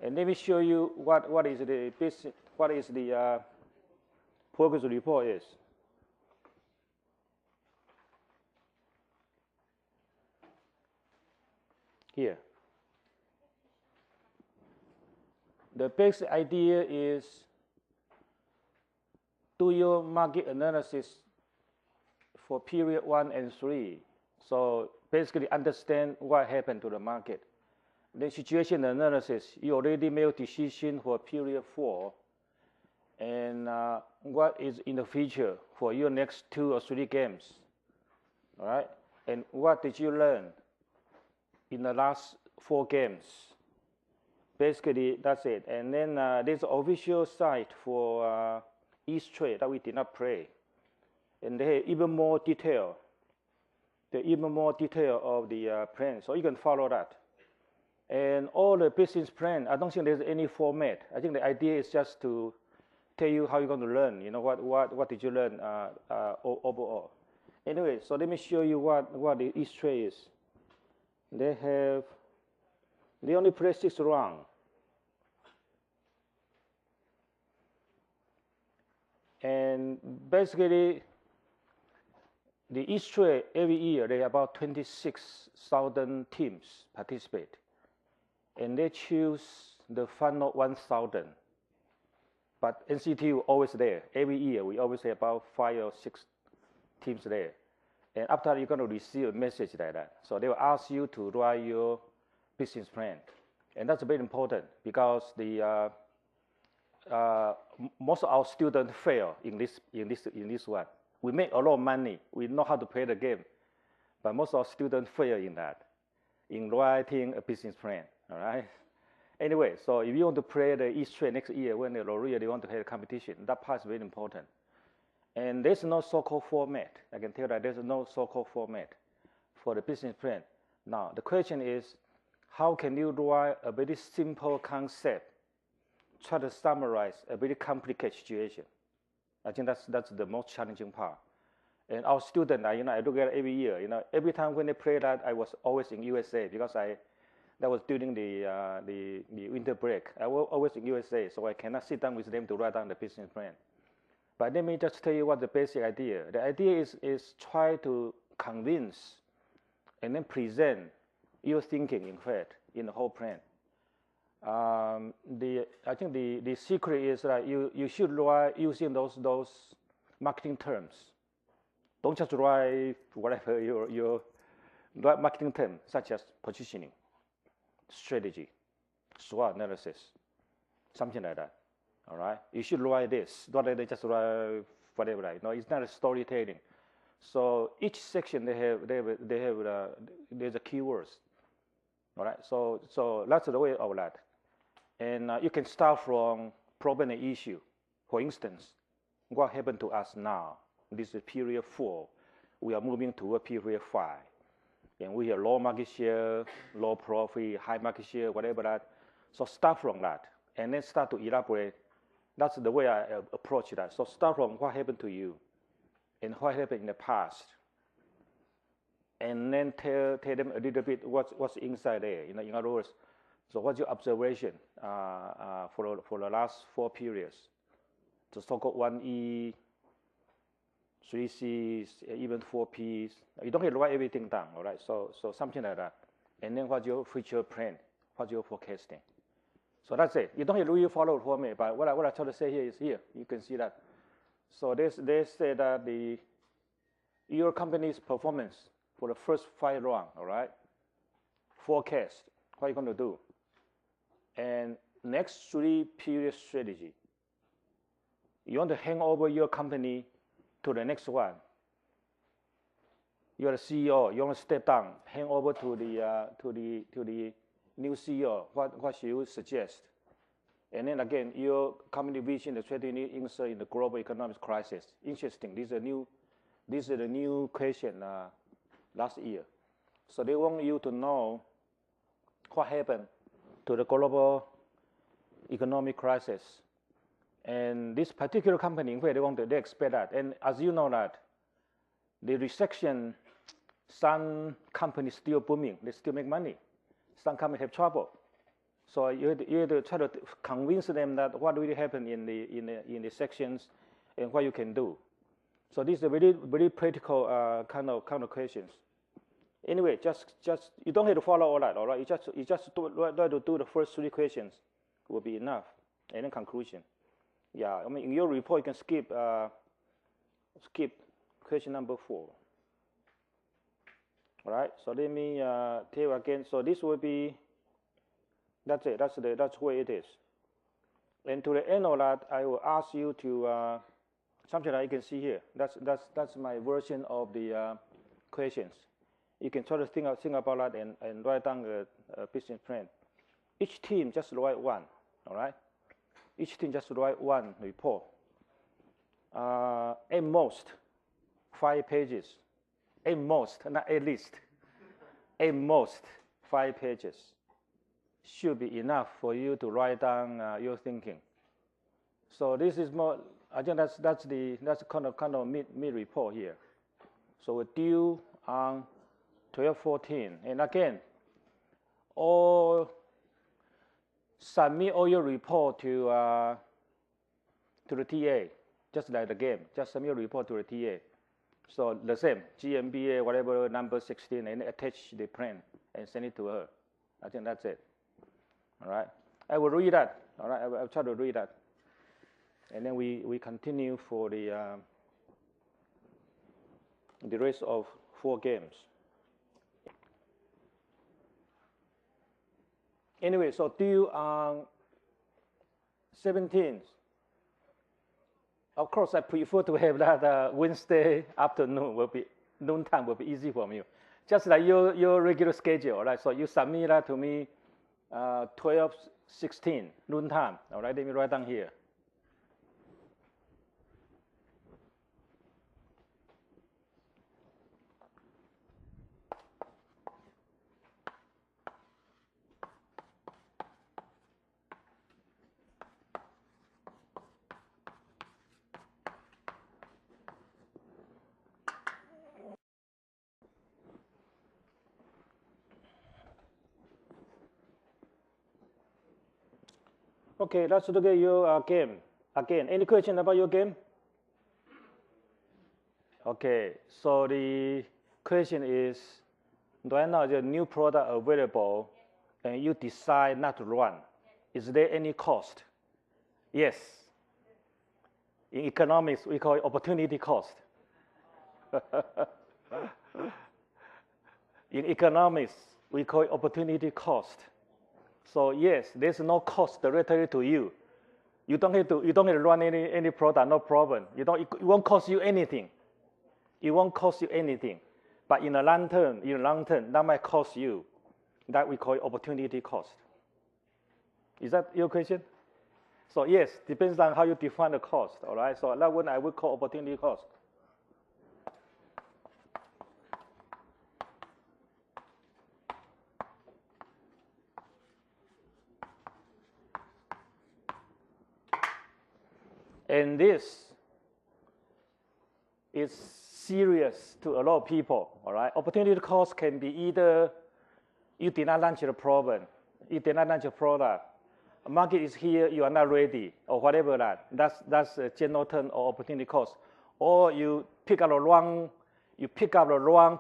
And let me show you what is the progress report is. Here. The basic idea is do your market analysis for period 1 and 3. So basically understand what happened to the market. The situation analysis, you already made a decision for period 4. And what is in the future for your next 2 or 3 games. All right? And what did you learn in the last 4 games? Basically, that's it. And then there's an official site for each trade that we did not play. And they have even more detail. There's even more detail of the plan, so you can follow that. And all the business plan, I don't think there's any format. I think the idea is just to tell you how you're going to learn. You know, what did you learn overall? Anyway, so let me show you what each trade is. They only play 6 rounds. And basically, each trade every year, there are about 26,000 teams participate. And they choose the final 1,000. But NCT always there. Every year, we always have about 5 or 6 teams there. And after you're going to receive a message like that. So they will ask you to write your business plan. And that's very important because most of our students fail in this one. We make a lot of money. We know how to play the game. But most of our students fail in that, in writing a business plan. All right? Anyway, so if you want to play the East trade next year when they really want to have a competition, that part is very important. And there's no so-called format. I can tell that there's no so-called format for the business plan. Now, the question is, how can you write a very simple concept, try to summarize a very complicated situation? I think that's the most challenging part. And our students, I look at it every year. Every time when they play that, I was always in USA because that was during the winter break. I was always in USA, so I cannot sit down with them to write down the business plan. But let me just tell you what the basic idea. The idea is try to convince and then present your thinking, in fact, in the whole plan. I think the secret is that you should write using those marketing terms. Don't just write whatever your marketing terms, such as positioning, strategy, SWOT analysis, something like that. All right, you should write this. Don't just write whatever. Right? No, it's not a storytelling. So each section there's a keywords. All right, so that's the way of that. And you can start from problem and issue. For instance, what happened to us now? This is period 4. We are moving to a period 5. And we have low market share, low profit, high market share, whatever that. So start from that, and then start to elaborate. That's the way I approach that. So start from what happened to you, and what happened in the past, and then tell them a little bit what's inside there. In other words, so what's your observation for the last 4 periods? The so-called 1E, 3Cs, even 4Ps. You don't have to write everything down, all right? So something like that. And then what's your future plan? What's your forecasting? So that's it. You don't have to really follow the format, but what I try to say here is here. You can see that. So they say that your company's performance for the first 5 rounds, all right? Forecast, what are you going to do? And next 3-period strategy. You want to hand over your company to the next one. You're the CEO. You want to step down, hand over to the new CEO. What should you suggest? And then again, your company vision, the strategy insert in the global economic crisis. Interesting. This is a new question last year. So they want you to know what happened to the global economic crisis. And this particular company, where they expect that. And as you know that, the recession, some companies still booming. They still make money. Some companies have trouble. So you have to try to convince them that what really happened in the sections and what you can do. So these are very practical kind of questions. Anyway, just you don't have to follow all that, all right? You just try to do the first 3 questions will be enough, and then conclusion. Yeah, I mean in your report you can skip question number 4. All right. So let me tell you again. So this will be. That's it. That's where it is. And to the end of that, I will ask you to something that you can see here. That's my version of the questions. You can try to think about that and write down a business plan. Each team just write one. All right. Each team just write one report. At most 5 pages. At most, not at least. At most 5 pages. Should be enough for you to write down your thinking. So this is more. I think that's kind of mid report here. So we're due on 12/14, and again, submit all your report to the TA, just like the game. Just submit your report to the TA. So the same GMBA, whatever number 16, and attach the plan and send it to her. I think that's it. All right, I will read that. All right, I'll try to read that, and then we continue for the rest of 4 games. Anyway, so due on 17th. Of course, I prefer to have that Wednesday afternoon noontime will be easy for me, just like your regular schedule. All right, so you submit that to me. 12/16 noontime. All right, let me write down here. Okay, let's look at your game. Again, any question about your game? Okay, so the question is, right now the new product available and you decide not to run. Is there any cost? Yes. In economics, we call it opportunity cost. In economics, we call it opportunity cost. So yes, there's no cost directly to you. You don't have to run any product, no problem. It won't cost you anything. It won't cost you anything. But in the long term, that might cost you. That we call it opportunity cost. Is that your question? So yes, depends on how you define the cost. All right. So that one I would call opportunity cost. And this is serious to a lot of people, all right? Opportunity cost can be either you did not launch the problem, you did not launch a product, the market is here, you are not ready, or whatever that. That's a general term of opportunity cost. Or you pick up the wrong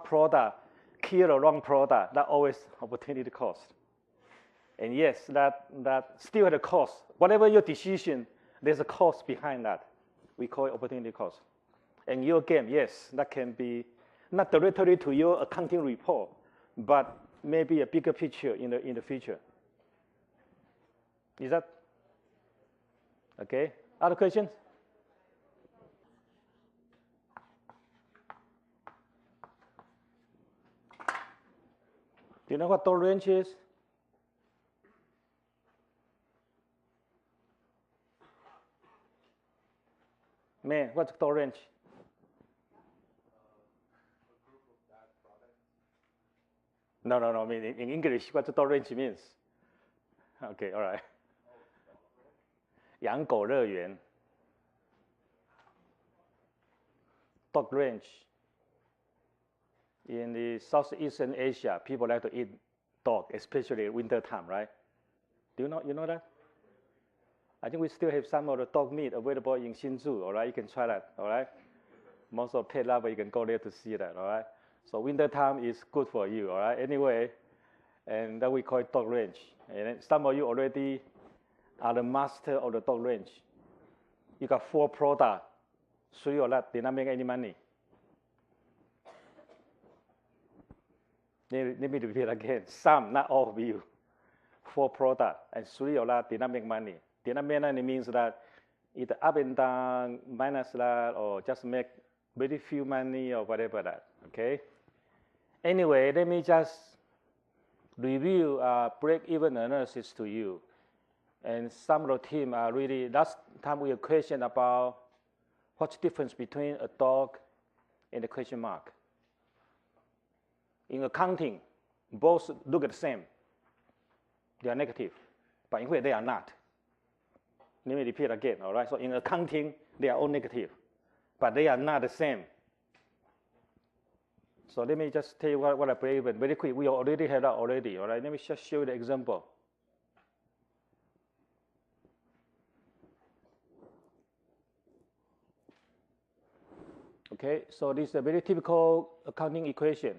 product, kill the wrong product. That always opportunity cost. And yes, that still has a cost. Whatever your decision, there's a cost behind that. We call it opportunity cost. And your game, yes, that can be not directly to your accounting report, but maybe a bigger picture in the future. Is that okay? Other questions? Do you know what door range is? Man, what's door range? No. I mean, in English, what the door range means? Okay, all right. 养狗乐园 dog range. In the Southeastern Asia, people like to eat dog, especially winter time, right? Do you know that? I think we still have some of the dog meat available in Hsinchu, all right? You can try that, all right? Most of pet lovers, you can go there to see that, all right? So winter time is good for you, all right? Anyway, and that we call it dog range. And some of you already are the master of the dog range. You got 4 products, 3 of that did not make any money. Let me repeat again. Some, not all of you. 4 products and 3 of that did not make money. Did not make money means that either up and down, minus that, or just make very few money or whatever that, okay? Anyway, let me just review break-even analysis to you. And some of the team are really, last time we had a question about what's the difference between a dog and a question mark. In accounting, both look at the same. They are negative, but in fact they are not. Let me repeat again, all right? So in accounting, they are all negative, but they are not the same. So let me just tell you what I break even very quick. We already have that already, all right? Let me just show you the example. Okay, so this is a very typical accounting equation.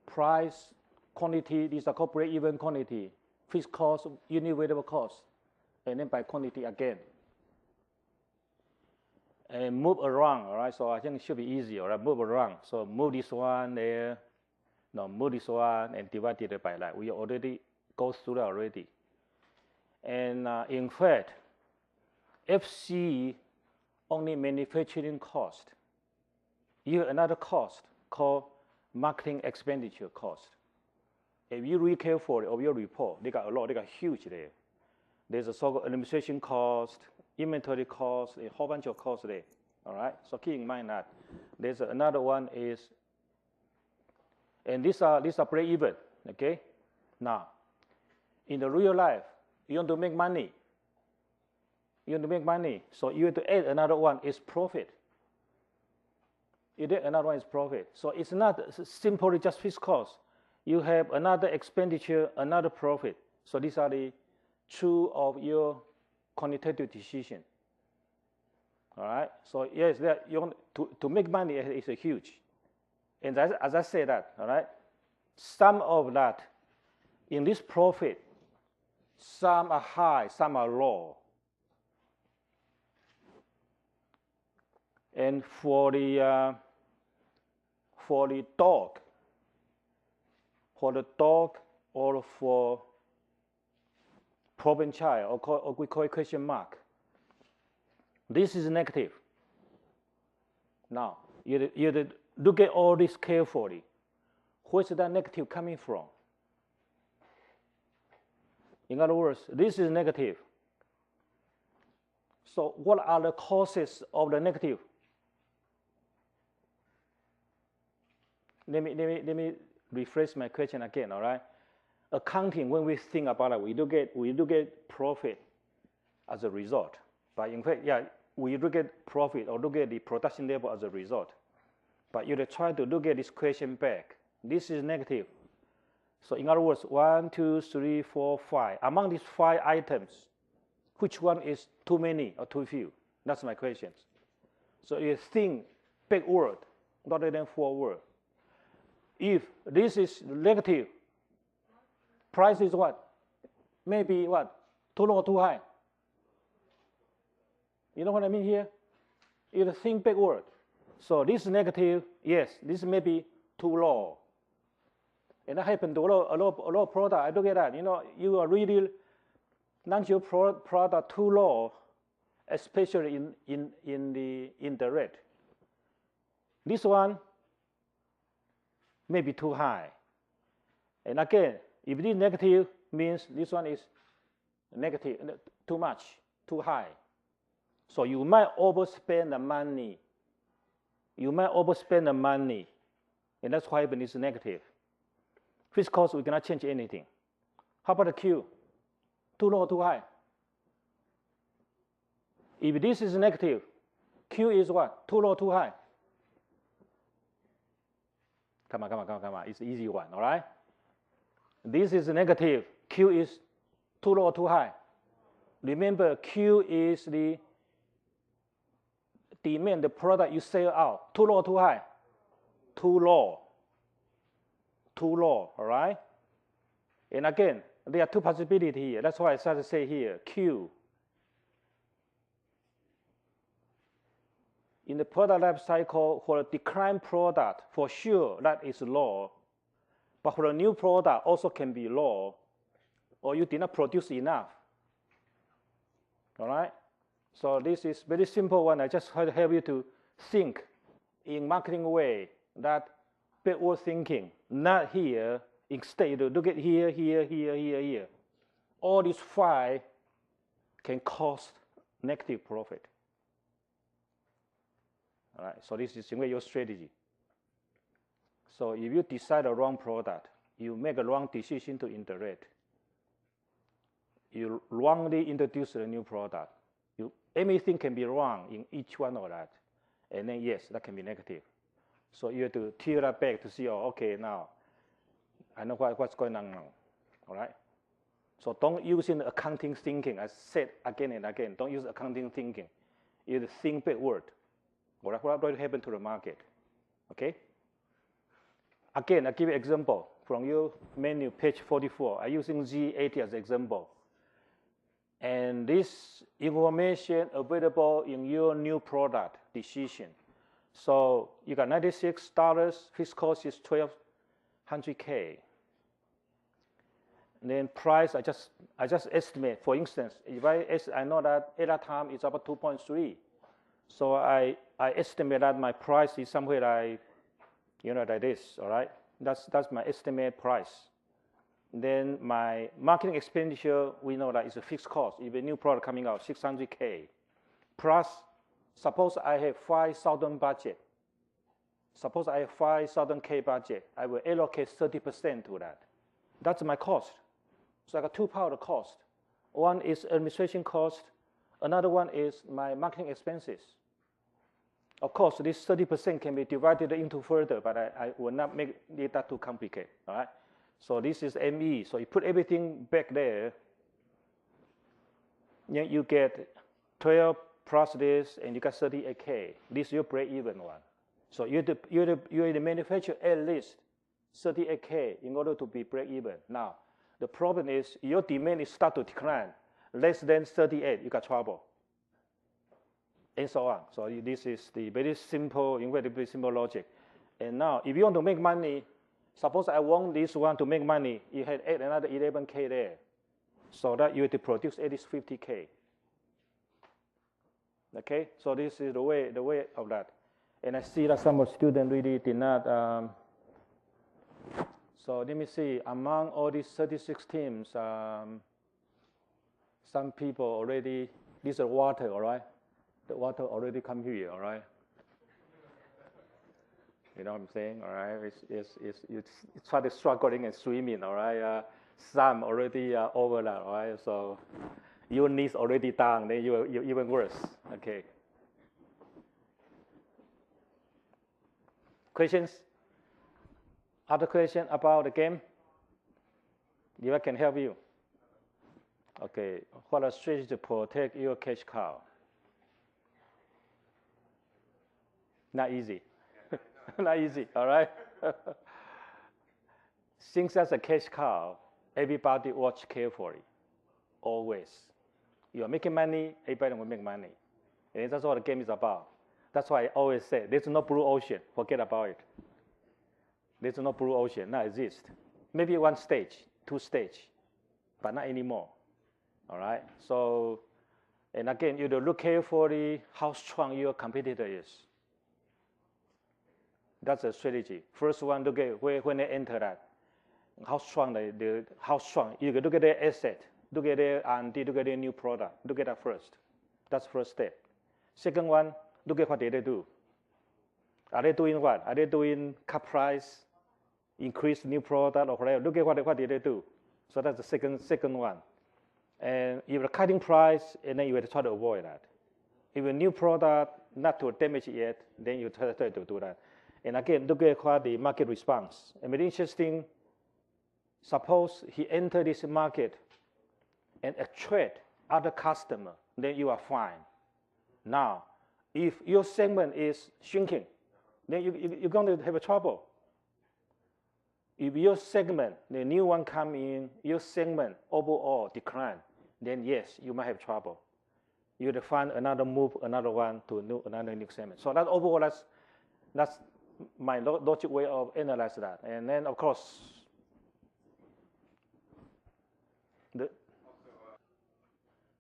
Price, quantity, these are called break-even quantity. Fixed cost, unit variable cost, and then by quantity again. And move around, all right? So I think it should be easy, all right? Move around. So move this one there, no, move this one and divide it by that. We already go through that already. And in fact, FC only manufacturing cost. You have another cost called marketing expenditure cost. If you read carefully of your report, they got a lot, they got huge there. There's a so-called administration cost, inventory cost, a whole bunch of costs there, all right? So keep in mind that. There's another one is, and these are break-even, okay? Now, in the real life, you want to make money. You want to make money, so you have to add another one is profit. You add another one is profit. So it's not simply just fixed cost. You have another expenditure, another profit. So these are the 2 of your quantitative decision. All right. So yes, you want to make money is a huge. And as I say that, all right, some of that in this profit, some are high, some are low. And for the dog, or for problem child, or we call it question mark, this is negative. Now, you look at all this carefully. Where's that negative coming from? In other words, this is negative. So what are the causes of the negative? Let me rephrase my question again, all right? Accounting, when we think about it, we do get profit as a result. But in fact, yeah, we look at profit or look at the production level as a result. But you try to look at this question back. This is negative. So in other words, 1, 2, 3, 4, 5. Among these 5 items, which one is too many or too few? That's my question. So you think backward rather than forward. If this is negative, price is what? Maybe what? Too low or too high? You know what I mean here? You think backward. So this is negative, yes, this may be too low. And that happened to a lot of product. I look at that. You know, you are really not your product too low, especially in the red. This one may be too high. And again, if it is negative, means this one is negative, too much, too high. So you might overspend the money. You might overspend the money, and that's why it's negative. Fixed cost, we cannot change anything. How about the Q? Too low, too high? If this is negative, Q is what? Too low, too high? Come on. It's an easy one, all right? This is negative. Q is Too low or too high? Remember, Q is the demand, the product you sell out. Too low or too high? Too low. Too low, all right? And again, there are two possibilities here. That's why I started to say here, Q. In the product life cycle, for a decline product, for sure that is low. But for a new product, also can be low, or you did not produce enough. All right? So this is very simple one. I just help you to think in marketing way, that backward thinking, not here. Instead, you look at here, here, here, here, here. All these five can cause negative profit. All right, so this is your strategy. So if you decide a wrong product, you make a wrong decision to interact. You wrongly introduce a new product. Everything can be wrong in each one of that. And then, yes, that can be negative. So you have to tear that back to see, oh, okay, now I know what's going on now. All right? So don't use in accounting thinking. I said again and again, don't use accounting thinking. You think backward. What will happen to the market? Okay? Again, I give you an example from your menu, page 44. I'm using G80 as an example. And this information available in your new product decision. So you got $96, fixed cost is $1,200K. And then price, I just estimate. For instance, if I know that at that time it's about 2.3. So I estimate that my price is somewhere like, like this, all right? That's my estimate price. Then my marketing expenditure, we know that it's a fixed cost. If a new product coming out, $600K. Plus, suppose I have $5,000 budget. Suppose I have $5,000K budget. I will allocate 30% to that. That's my cost. So I got two parts of cost. One is administration cost. Another one is my marketing expenses. Of course, this 30% can be divided into further, but I will not make it that too complicated. All right? So this is ME. So you put everything back there. You get 12 plus this, and you got 38K. This is your break-even one. So you have to manufacture at least 38K in order to be break-even. Now, the problem is your demand is start to decline. Less than 38, you got trouble. And so on. So this is the very simple, incredibly simple logic. And now, if you want to make money, suppose I want this one to make money, you had add another 11K there. So that you have to produce at least 50K. Okay? So this is the way of that. And I see that some of the students really did not. So let me see. Among all these 36 teams, some people already, these are water, all right? The water already come here, all right? You know what I'm saying, all right? It's try to struggling and swimming, all right? Some already over that, all right? So your knees already down, then you're even worse, okay? Questions? Other question about the game? If I can help you. Okay, what a strategy to protect your cash cow? Not easy. Not easy, all right? Since that's a cash cow, everybody watch carefully, always. You are making money, everybody will make money. And that's what the game is about. That's why I always say, there's no blue ocean, forget about it. There's no blue ocean, not exist. Maybe one stage, two stage, but not anymore, all right? So, and again, you look carefully how strong your competitor is. That's a strategy. First one, look at when they enter that, how strong how strong. You can look at their asset, look at their R&D, look at their new product. Look at that first. That's first step. Second one, look at what they do. Are they doing what? Are they doing cut price, increase new product or whatever? Look at what did they do. So that's the second one. And if you're cutting price, and then you have to try to avoid that. If a new product not to damage yet, then you try to do that. And again, look at what the market response. And very interesting, suppose he entered this market and attract other customers, then you are fine. Now, if your segment is shrinking, then you're going to have a trouble. If your segment, the new one come in, your segment overall decline, then yes, you might have trouble. You have to find another move, another one to another new segment. So that overall, that's my logic way of analyzing that. And then, of course,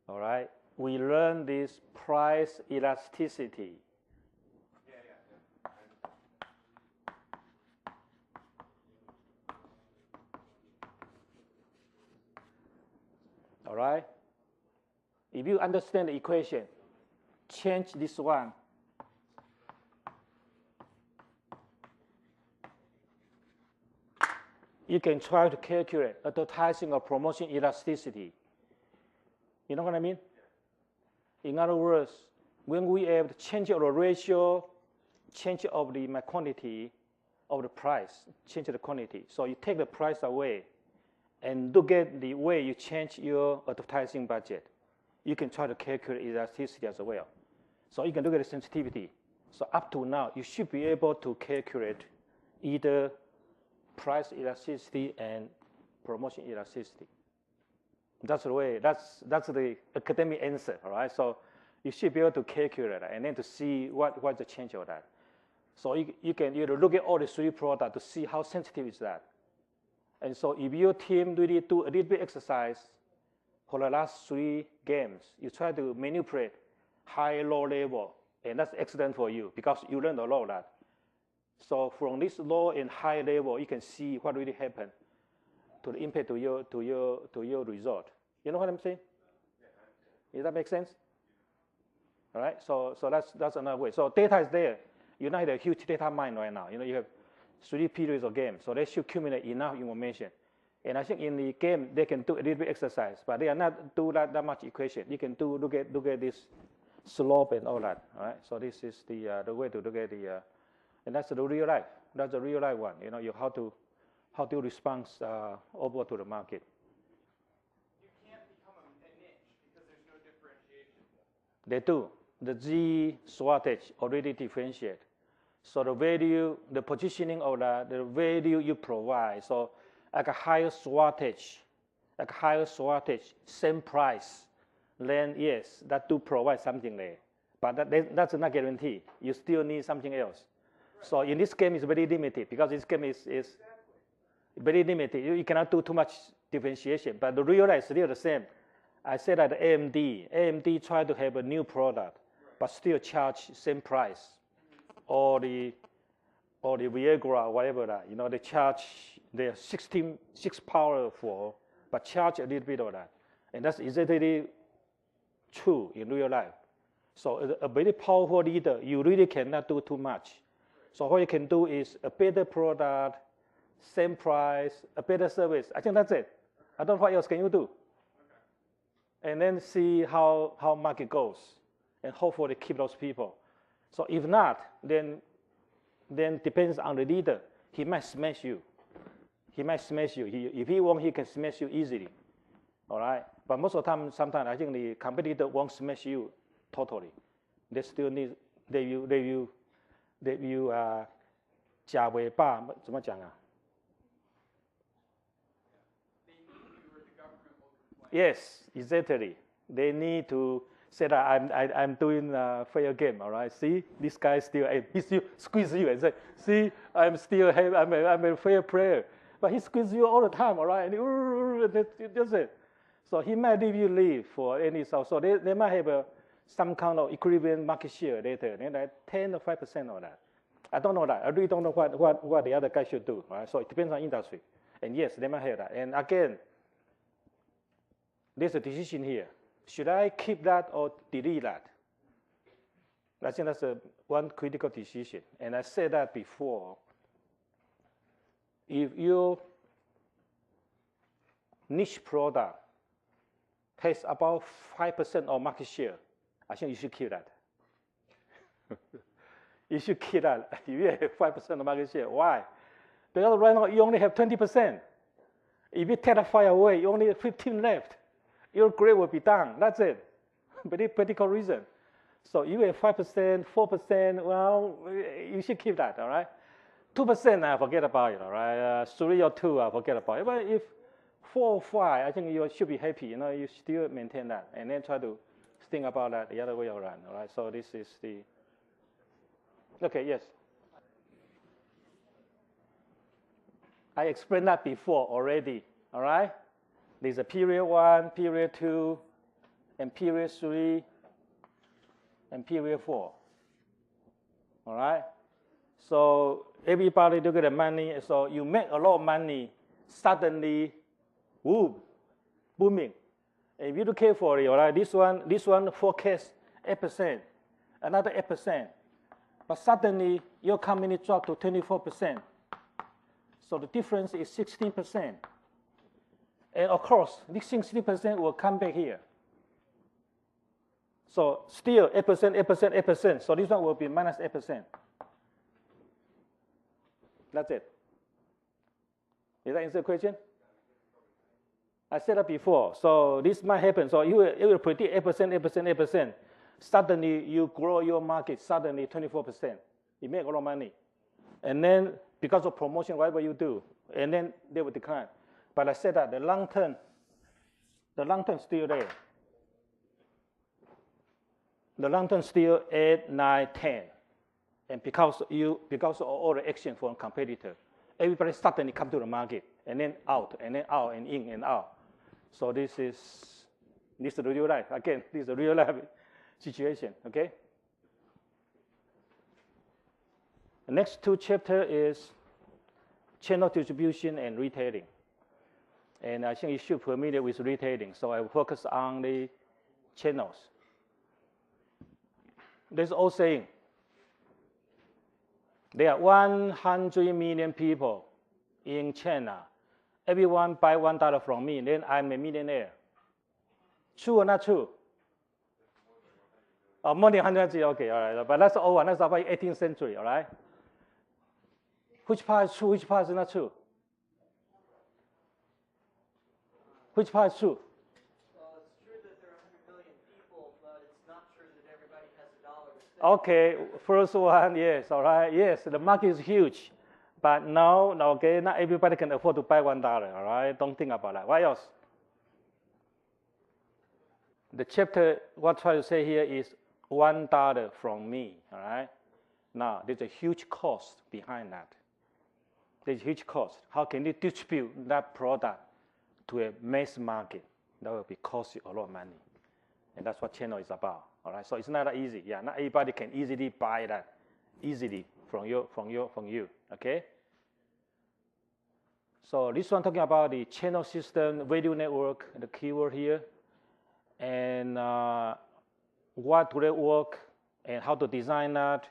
all right, we learn this price elasticity. All right? If you understand the equation, change this one. You can try to calculate advertising or promotion elasticity. You know what I mean? In other words, when we have change of the ratio, change of the quantity of the price, change of the quantity. So you take the price away and look at the way you change your advertising budget. You can try to calculate elasticity as well. So you can look at the sensitivity. So up to now, you should be able to calculate either price elasticity and promotion elasticity. That's the way, that's the academic answer, all right? So you should be able to calculate that and then to see what's the change of that. So you can either look at all the three products to see how sensitive is that. And so if your team really do a little bit exercise for the last 3 games, you try to manipulate high, low level, and that's excellent for you because you learned a lot of that. So from this low and high level, you can see what really happened to the impact to your result. You know what I'm saying? Does that make sense? All right. So that's another way. So data is there. You don't have a huge data mine right now. You know, you have 3 periods of games, so they should accumulate enough information. And I think in the game they can do a little bit exercise, but they are not do that much equation. You can do look at this slope and all that. All right. So this is the way to look at the, and that's the real life. That's the real life one. You know, how to respond over to the market. You can't become a niche because there's no differentiation. They do. The Z shortage already differentiate. So the value, the positioning of the value you provide. So like a higher shortage, same price, then yes, that do provide something there. But that's not guarantee. You still need something else. Right. So in this game, it's very limited because this game is very limited. You cannot do too much differentiation. But the real life is still the same. I said that AMD tried to have a new product, but still charge same price. Or the Viagra, whatever that, you know, they charge, they're 6 powerful, but charge a little bit of that. And that's exactly true in real life. So a very powerful leader, you really cannot do too much. So what you can do is a better product, same price, a better service. I think that's it. I don't know what else can you do. And then see how market goes, and hopefully keep those people. So if not, then depends on the leader. He might smash you. If he wants, he can smash you easily. All right. But most of the time, sometimes I think the competitor won't smash you totally. They still need they will 假尾巴怎么讲啊？ Yes, exactly. They need to say that I'm doing a fair game. All right. See, this guy still squeeze you and say, see, I'm a fair player. But he squeezes you all the time. All right. And that's it. So he might leave you leave for any so they might have some kind of equivalent market share later. And like 10 or 5% of that. I don't know that. I really don't know what the other guy should do. Right? So it depends on industry. And yes, they might have that. And again, there's a decision here. Should I keep that or delete that? I think that's one critical decision. And I said that before. If your niche product has about 5% of market share, I think you should keep that. You should keep that. If you have 5% of market share, why? Because right now you only have 20%. If you take that 5 away, you only have 15 left. your grade will be down. That's it. Very practical reason. So you have 5%, 4%, well, you should keep that, all right? 2%, forget about it, all right? 3 or 2, forget about it. But if 4 or 5, I think you should be happy. You know, you still maintain that, and then try to think about that the other way around, all right? So this is the, okay, yes. I explained that before already, all right? There's a period 1, period 2, and period 3, and period 4, all right? So everybody look at the money. So you make a lot of money, suddenly, whoop, booming. And if you look carefully, all right, this one forecast 8%, another 8%. But suddenly, your company dropped to 24%. So the difference is 16%. And of course, this 16% will come back here. So still 8%, 8%, 8%. So this one will be minus 8%. That's it. Did that answer the question? I said that before. So this might happen. So you will predict 8%, 8%, 8%. Suddenly you grow your market, suddenly 24%. You make a lot of money. And then because of promotion, whatever you do, and then they will decline. But I said that the long term is still there. The long term still 8, 9, 10. And because of all the action from competitor, everybody suddenly come to the market, and then out, and then out, and in, and out. So this is real life. Again, this is a real life situation, okay? The next 2 chapters is channel distribution and retailing. And I think you should be familiar with retailing, so I will focus on the channels. There's an old saying. There are 100 million people in China. Everyone buy $1 from me, then I'm a millionaire. True or not true? Oh, more than 100, okay, all right. But that's old one. That's about 18th century, all right? Which part is true? Which part is not true? Which part is true? Well, it's true that there are 100 million people, but it's not true that everybody has $1 to spend. Okay, first one, yes, all right. Yes, the market is huge. But no, okay, not everybody can afford to buy $1, all right? Don't think about that. What else? The chapter, what I try to say here is $1 from me, all right? Now, there's a huge cost behind that. There's a huge cost. How can you distribute that product to a mass market? That will be cost you a lot of money. And that's what channel is about, all right? So it's not that easy. Yeah, not everybody can easily buy that easily from you, okay? So this one talking about the channel system, value network, the keyword here, and what do they work, and how to design that,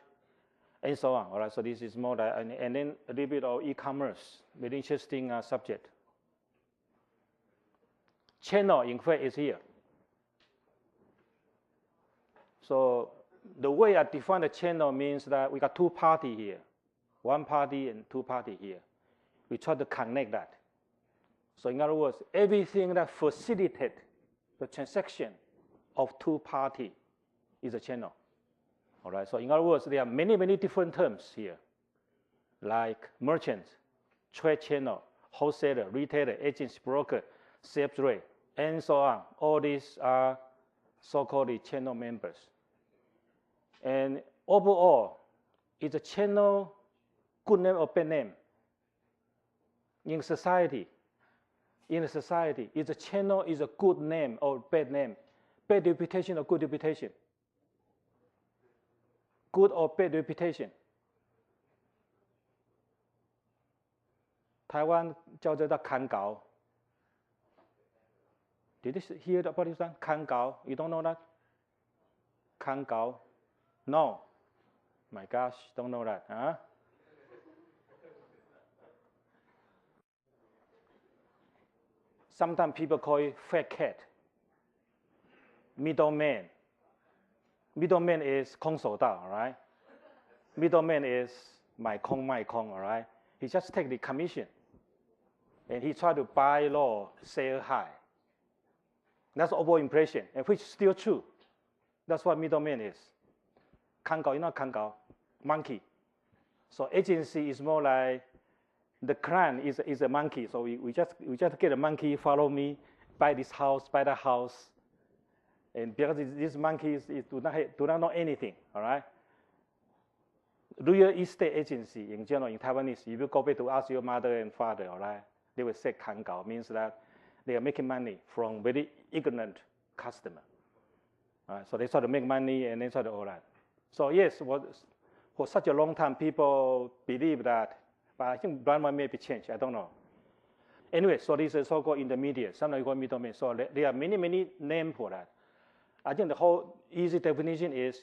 and so on. All right. So this is more that, and then a little bit of e-commerce, very interesting subject. Channel, in fact, is here. So the way I define the channel means that we got 2 parties here, 1 party and 2 parties here. We try to connect that. So in other words, everything that facilitates the transaction of 2 parties is a channel. All right. So in other words, there are many, many different terms here, like merchant, trade channel, wholesaler, retailer, agency, broker, sales rep, and so on. All these are so-called channel members. And overall, is a channel good name or bad name? In society, is a channel is a good name or bad name? Bad reputation or good reputation? Good or bad reputation? 台湾叫这叫看稿。Did you hear about this one? 看稿. You don't know that? 看稿. No. My gosh, don't know that, huh? Sometimes people call it fat cat. Middleman. Middleman is 空手道, all right? Middleman is 买空卖空, all right? He just take the commission. And he try to buy low, sell high. That's over-impression, and which is still true. That's what middleman is. Kangao, you know Kangao, monkey. So agency is more like the client is a monkey. So we just get a monkey, follow me, buy this house, buy that house. And because these monkeys do not know anything, all right? Real estate agency in general in Taiwanese, if you go back to ask your mother and father, all right, they will say Kangao, means that they are making money from very ignorant customer. All right, so they try to make money and they try to all that. So yes, for such a long time, people believe that, but I think brand may be changed. I don't know. Anyway, so this is so-called intermediate. Sometimes you call middleman. So there are many names for that. I think the whole easy definition is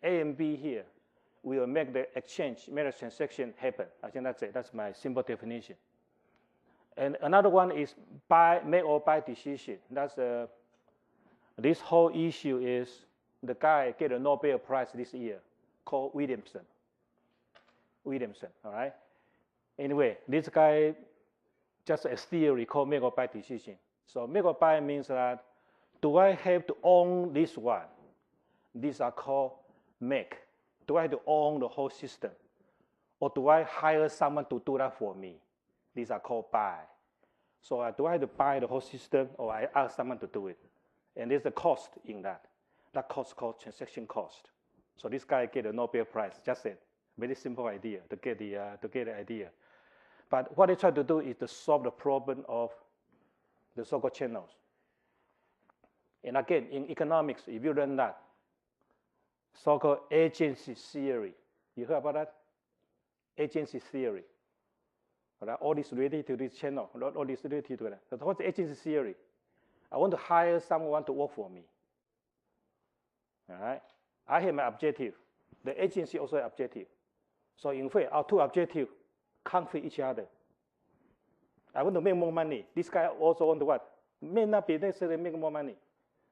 A and B here will make the exchange, make the transaction happen. I think that's it. That's my simple definition. And another one is make or buy decision. That's this whole issue is the guy get a Nobel Prize this year called Williamson, all right? Anyway, this guy just a theory called make or buy decision. So make or buy means that do I have to own this one? These are called make. Do I have to own the whole system? Or do I hire someone to do that for me? These are called buy. So do I have to buy the whole system or I ask someone to do it? And there's a cost in that. That cost called transaction cost. So this guy get a Nobel Prize, just a very simple idea to get the idea. But what they try to do is to solve the problem of the so-called channels. And again, in economics, if you learn that, so-called agency theory. You heard about that? Agency theory. All this related to this channel, all this related to that. So what's agency theory? I want to hire someone to work for me. All right? I have my objective. The agency also has objective. So in fact, our two objectives conflict each other. I want to make more money. This guy also want to what? May not be necessarily make more money.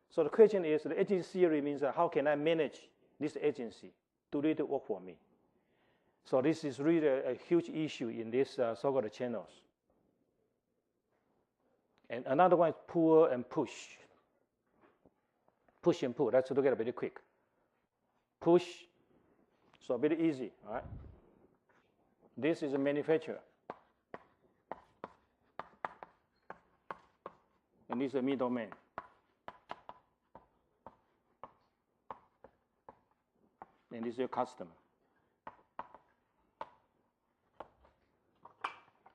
So the question is, the agency theory means how can I manage this agency to really work for me? So this is really a huge issue in this so-called channels. And another one is pull and push. Push and pull. Let's look at it very quick. Push, so very easy, all right? This is a manufacturer. And this is a middleman. And this is your customer.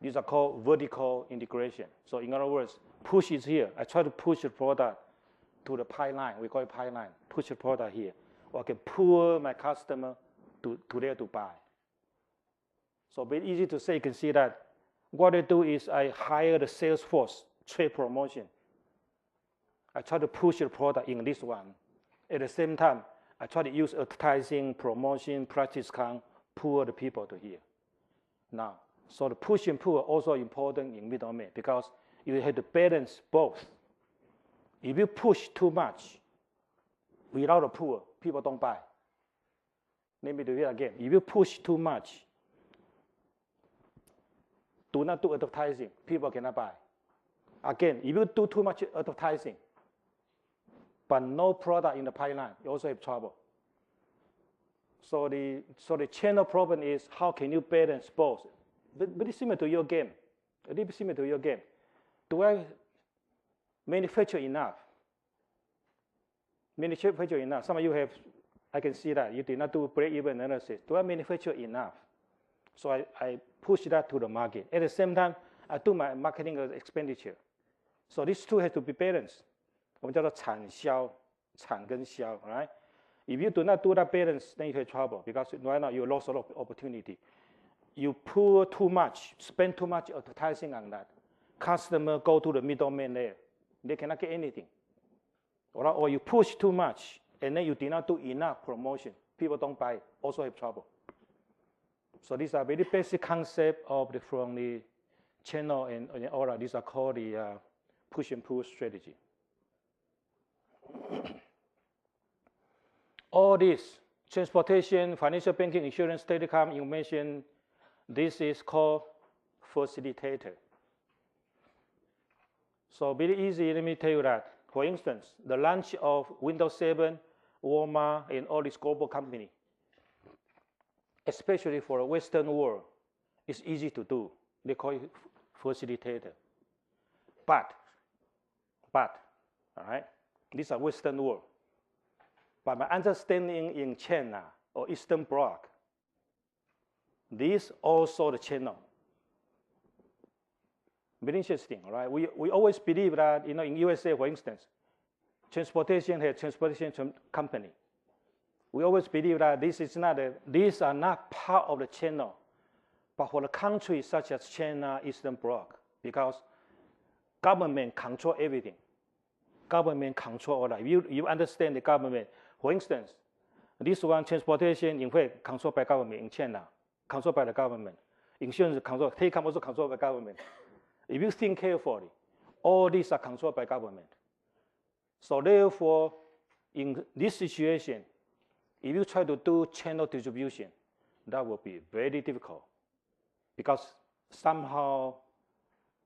These are called vertical integration. So in other words, push is here. I try to push the product to the pipeline. We call it pipeline. Push the product here. Or I can pull my customer to there to buy. So very easy to say, you can see that what I do is I hire the sales force, trade promotion. I try to push the product in this one. At the same time, I try to use advertising, promotion, price discount, pull the people to here. Now, so the push and pull are also important in middleman because you have to balance both. If you push too much without a pull, people don't buy. Let me do it again. If you push too much, do not do advertising, people cannot buy. Again, if you do too much advertising, but no product in the pipeline, you also have trouble. So the channel problem is how can you balance both? Very similar to your game. A little bit similar to your game. Do I manufacture enough? Manufacture enough. Some of you have, I can see that you did not do break-even analysis. Do I manufacture enough? So I push that to the market. At the same time, I do my marketing expenditure. So these two have to be balanced. 我们叫做产销，产跟销 right? If you do not do that balance, then you have trouble because right now you lost a lot of opportunity. You pour too much, spend too much advertising on that. Customer go to the middleman there. They cannot get anything. Or you push too much, and then you did not do enough promotion. People don't buy, also have trouble. So these are very basic concepts from the channel and all that. These are called the push and pull strategy. All this, transportation, financial banking, insurance, telecom, information, this is called facilitator. So very easy, let me tell you that. For instance, the launch of Windows 7, Walmart, and all these global companies, especially for the Western world, it's easy to do. They call it facilitator. But, all right, these are Western world. But my understanding in China or Eastern Bloc, this also the channel. Very interesting, right? We always believe that, in USA, for instance, transportation has transportation company. We always believe that these are not part of the channel, but for the countries such as China, Eastern Bloc, because government control everything. Government control all that. You understand the government. For instance, this one transportation, in fact, controlled by government in China, controlled by the government. Insurance controlled, telecom also controlled by government. If you think carefully, all these are controlled by government. So therefore, in this situation, if you try to do channel distribution, that will be very difficult because somehow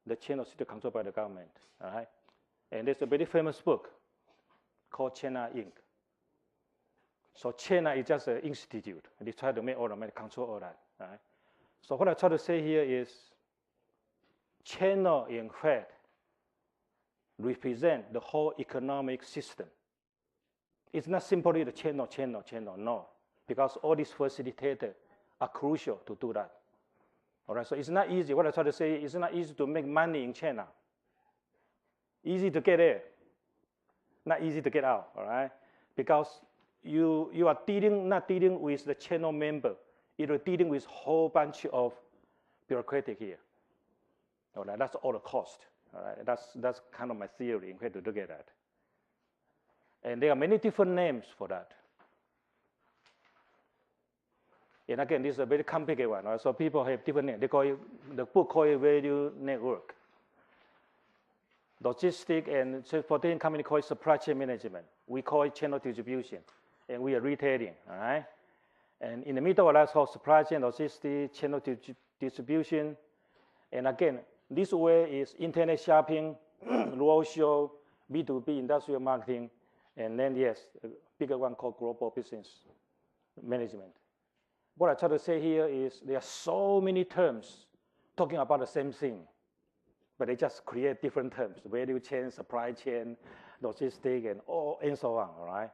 the channel is still controlled by the government. All right? And there's a very famous book called China Inc. So China is just an institute. They try to make all the money, control all that. All right? So what I try to say here is channel, in fact, represent the whole economic system. It's not simply the channel, no. Because all these facilitators are crucial to do that. All right, so it's not easy. What I try to say, it's not easy to make money in China. Easy to get in, not easy to get out, all right? Because you are not dealing with the channel member. You're dealing with a whole bunch of bureaucratic here. All right, that's all the cost. All right, that's kind of my theory in how to look at that. And there are many different names for that. And again, this is a very complicated one. Right? So people have different names. They call it, the book called it value network. Logistic and transportation company call it supply chain management. We call it channel distribution, and we are retailing. All right. And in the middle, that's called supply chain, logistics, channel distribution. And again, this way is internet shopping, roadshow, B2B industrial marketing, and then yes, a bigger one called global business management. What I try to say here is there are so many terms talking about the same thing, but they just create different terms: value chain, supply chain, logistics, and so on. All right.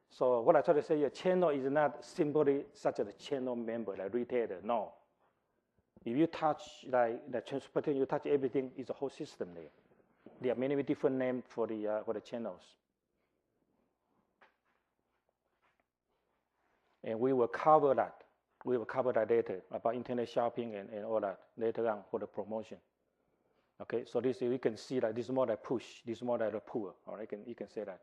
So what I try to say here, channel is not simply such a channel member like retailer. No. If you touch like the transportation, you touch everything. It's a whole system there. There are many different names for the channels. And we will cover that. We will cover that later about internet shopping and all that later on for the promotion. Okay, so this you can see that this is more like push, this is more like a pull. All right, you can say that.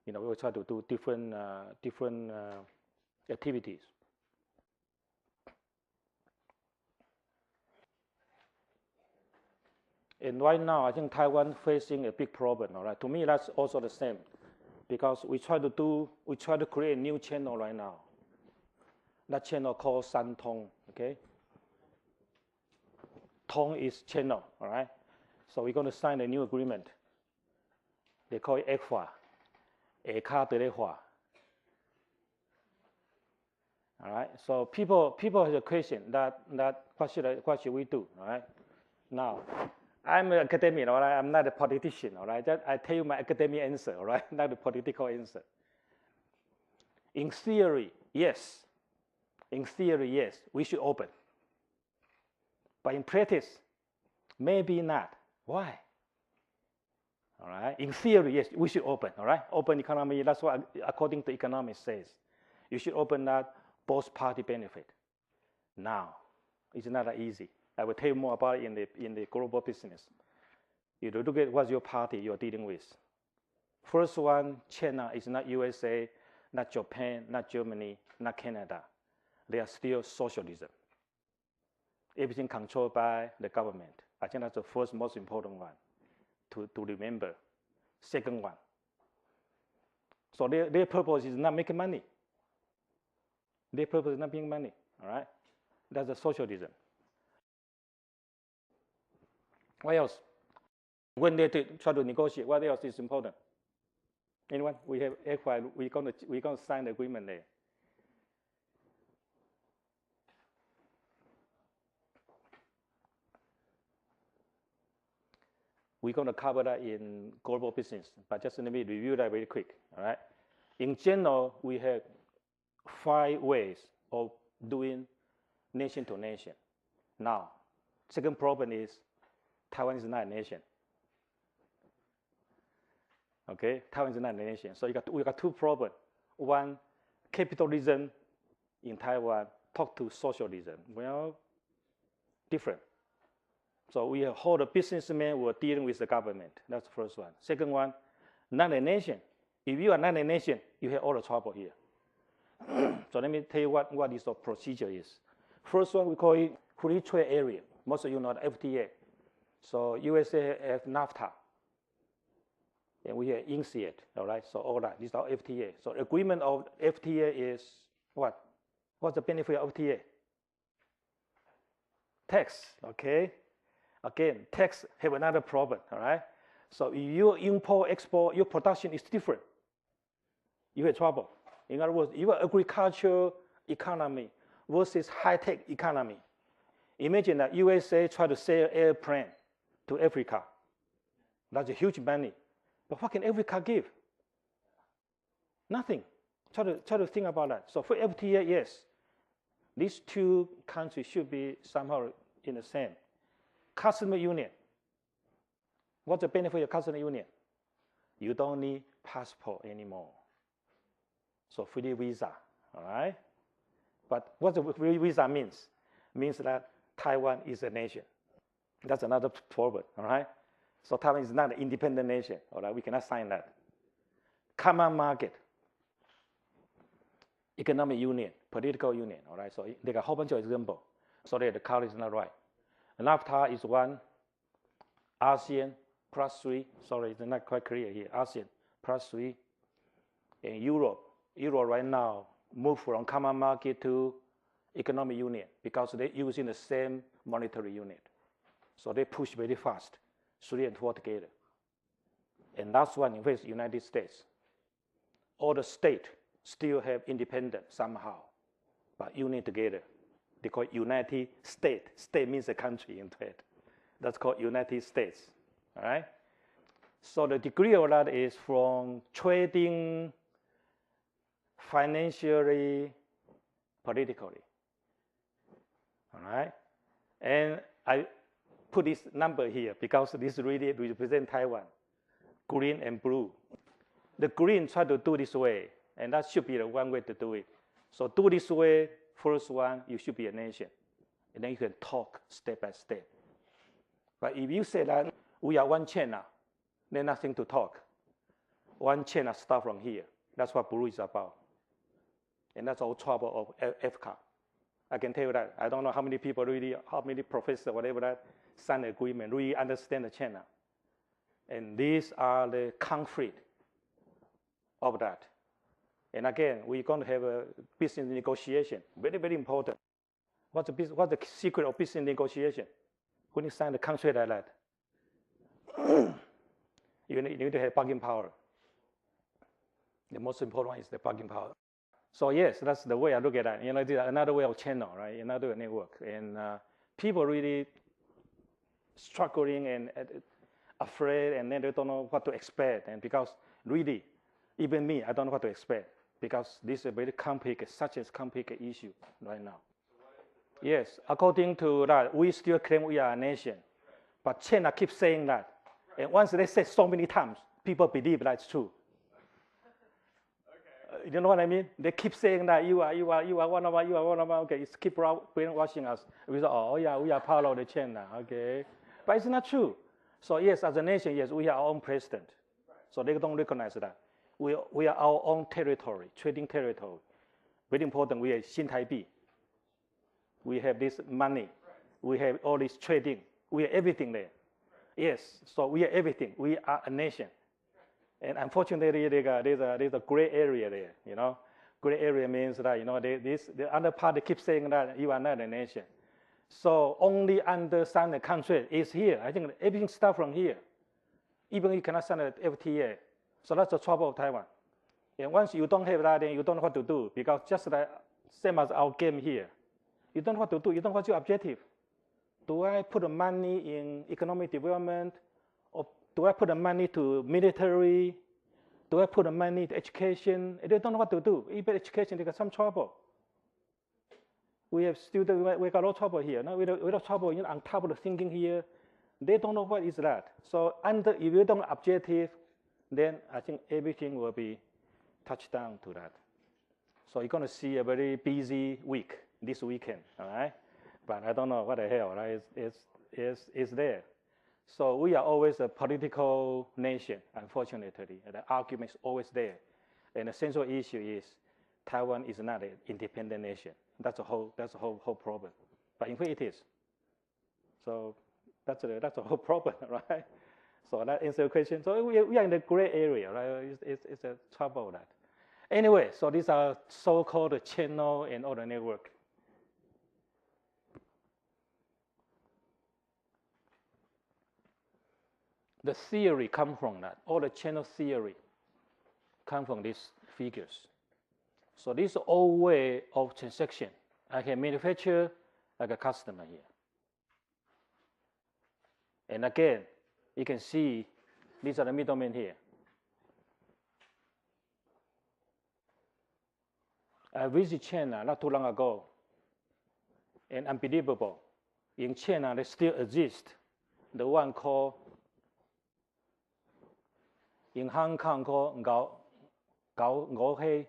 We will try to do different activities. And right now, I think Taiwan facing a big problem. All right, to me that's also the same, because we try to create a new channel right now. That channel called Santong. Okay, Tong is channel. All right, so we're going to sign a new agreement. They call it ECFA, ECA. All right, so people have a question that what should we do? All right, now. I'm an academic, all right? I'm not a politician, all right? I tell you my academic answer, all right? Not a political answer. In theory, yes. In theory, yes, we should open. But in practice, maybe not. Why? All right? In theory, yes, we should open, all right? Open economy, that's what, according to economics says. You should open that both party benefit. Now, it's not that easy. I will tell you more about it in the global business. You look at what your party you're dealing with. First one, China is not USA, not Japan, not Germany, not Canada. They are still socialism. Everything controlled by the government. I think that's the first most important one to remember. Second one. So their purpose is not making money. Their purpose is not making money. All right? That's the socialism. What else? When they try to negotiate, what else is important? Anyone? We have FY. We're gonna sign the agreement there. We're going to cover that in global business, but just let me review that very quick, all right? In general, we have 5 ways of doing nation to nation. Now, second problem is Taiwan is not a nation. Okay, Taiwan is not a nation. So we got 2 problems. One, capitalism in Taiwan talk to socialism. Well, different. So we hold a businessman who are dealing with the government. That's the first one. Second one, not a nation. If you are not a nation, you have all the trouble here. So let me tell you what this procedure is. First one, we call it free trade area. Most of you know the FTA. So USA have NAFTA. And we have INSEAD, all right? So all that, these are FTA. So agreement of FTA is what? What's the benefit of FTA? Tax, okay? Again, tax have another problem, all right? So if you import, export, your production is different. You have trouble. In other words, your agriculture economy versus high-tech economy. Imagine that USA try to sell airplane to Africa. That's a huge money. But what can Africa give? Nothing. Try to think about that. So for FTA, yes, these 2 countries should be somehow in the same. Customer union. What's the benefit of customer union? You don't need passport anymore. So free visa, all right? But what the free visa means? Means that Taiwan is a nation. That's another problem, all right? So Taiwan is not an independent nation, all right? We cannot sign that. Common market, economic union, political union, all right? So they got a whole bunch of examples. Sorry, the color is not right. NAFTA is 1. ASEAN +3. Sorry, it's not quite clear here. ASEAN +3. And Europe right now moved from common market to economic union because they're using the same monetary unit. So they push very fast, 3 and 4 together. And last one, in fact, United States. All the states still have independence somehow, but union together. They call it United States. State means a country in fact. That's called United States, all right? So the degree of that is from trading, financially, politically, all right? And I put this number here because this really represents Taiwan, green and blue. The green try to do this way, and that should be the one way to do it. So do this way. First one, you should be a nation. And then you can talk step by step. But if you say that we are one China, then nothing to talk. One China start from here. That's what blue is about. And that's all trouble of FCA. I can tell you that. I don't know how many people really, how many professors, whatever that, sign the agreement, really understand the China. And these are the conflict of that. And again, we're going to have a business negotiation. Very, very important. What's the secret of business negotiation? When you sign the contract like that, you need to have bargaining power. The most important one is the bargaining power. So yes, that's the way I look at that. You know, another way of channel, right? Another network. And people really struggling and afraid, and then they don't know what to expect. And because really, even me, I don't know what to expect. Because this is a very complicated, such a complicated issue right now. Yes, according to that, we still claim we are a nation. But China keeps saying that. And once they say so many times, people believe that's true. You know what I mean? They keep saying that you are one of us, you are one of us. Okay, it's keep brainwashing us. We say, oh yeah, we are part of the China, okay? But it's not true. So yes, as a nation, yes, we are our own president. So they don't recognize that. We are our own territory, trading territory. Very important, we are Xintai. We have this money. We have all this trading. We are everything there. Yes, so we are everything. We are a nation. And unfortunately, there's a gray area there, you know. Gray area means that, you know, the other party keeps saying that you are not a nation. So only understand the country is here. I think everything starts from here. Even you cannot sign an FTA. So that's the trouble of Taiwan. And once you don't have that, then you don't know what to do, because just like same as our game here, you don't know what to do. You don't know what's your objective. Do I put the money in economic development, or do I put the money to military? Do I put the money to education? They don't know what to do. Even education, they got some trouble. We have students, we got a lot of trouble here. No, we got trouble on top of the thinking here. They don't know what is that. So if you don't have objective, then I think everything will be touched down to that. So you're going to see a very busy week this weekend, all right? But I don't know what the hell, right? It's there. So we are always a political nation, unfortunately. The argument is always there. And the central issue is Taiwan is not an independent nation. That's the whole problem. But in fact it is. So that's the whole problem, right? So that answers the question. So we are in the gray area, right? It's a trouble that. Anyway, so these are so-called channel and all the network. The theory comes from that. All the channel theory come from these figures. So this is old way of transaction. I can manufacture like a customer here. And again, you can see these are the middlemen here. I visited China not too long ago, and unbelievable. In China, there still exists the one called, in Hong Kong called Ngao Hei.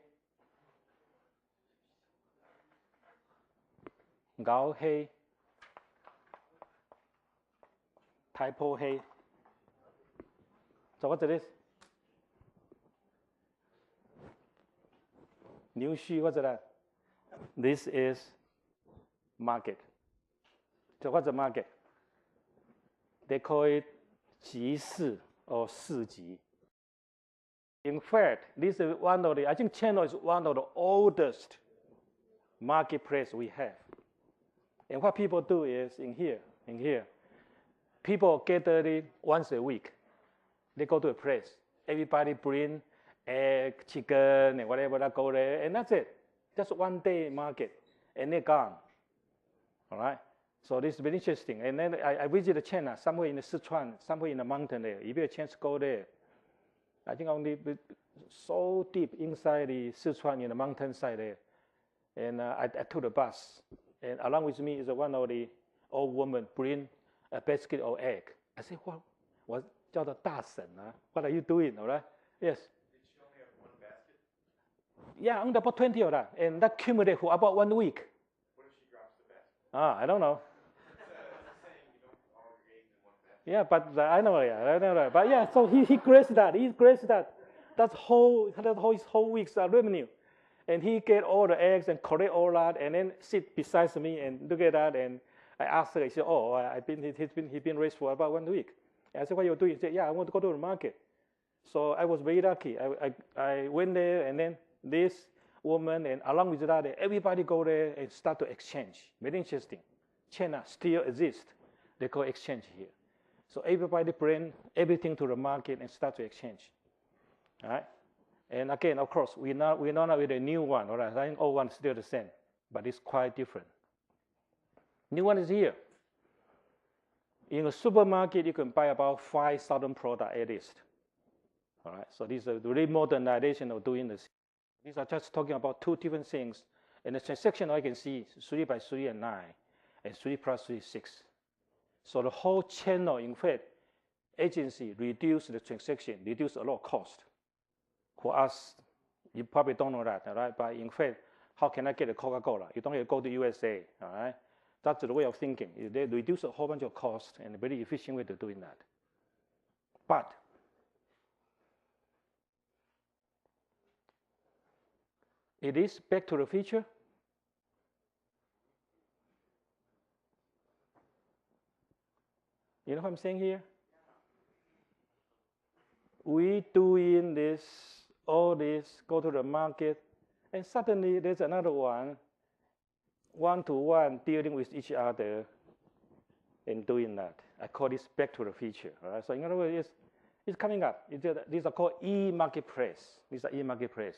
Ngao Hei. Typo Hei. So what's this? New Xu, what's that? This is market. So what's the market? They call it 集市 or 市集. In fact, this is one of the, I think China is one of the oldest marketplace we have. And what people do is in here, people gather it once a week. They go to a place. Everybody bring egg, chicken, and whatever that go there, and that's it. Just one day market, and they're gone. All right? So this is very interesting. And then I visited China, somewhere in the Sichuan, somewhere in the mountain there. If you have a chance to go there, I think only so deep inside the Sichuan in the mountainside there. And I took the bus. And along with me is one of the old woman bring a basket of egg. I said, what? 叫做大婶啊? What are you doing? All right? Yes. Did she only have one basket? Yeah, only about 20 of that. And that cumulated for about 1 week. What if she drops the basket? I don't know. It's saying you don't all your eggs in one basket. Yeah, but I know that. But yeah, so he graced that. He graced that. That's his whole week's revenue. And he get all the eggs and collect all that, and then sit beside me and look at that. And I asked her, he said, he's been raised for about 1 week. And I said, what are you doing? He said, yeah, I want to go to the market. So I was very lucky. I went there, and then this woman, and along with that, everybody go there and start to exchange. Very interesting. China still exists. They call exchange here. So everybody bring everything to the market and start to exchange. All right? And again, of course, we're not with a new one. All right? I think old one is still the same, but it's quite different. New one is here. In a supermarket, you can buy about 5,000 products at least. All right, so this is a really modernization of doing this. These are just talking about two different things. And the transaction I can see 3 by 3 and 9, and 3 plus 3 is 6. So the whole channel, in fact, agency reduce the transaction, reduce a lot of cost. For us, you probably don't know that, all right? But in fact, how can I get a Coca-Cola? You don't have to go to USA, all right? That's the way of thinking. They reduce a whole bunch of cost and a very efficient way of doing that. But it is back to the future. You know what I'm saying here? We doing this, all this, go to the market, and suddenly there's another one-to-one dealing with each other and doing that. I call this back to the future. All right? So in other words, It's coming up. These are called e-marketplace. These are e-marketplace.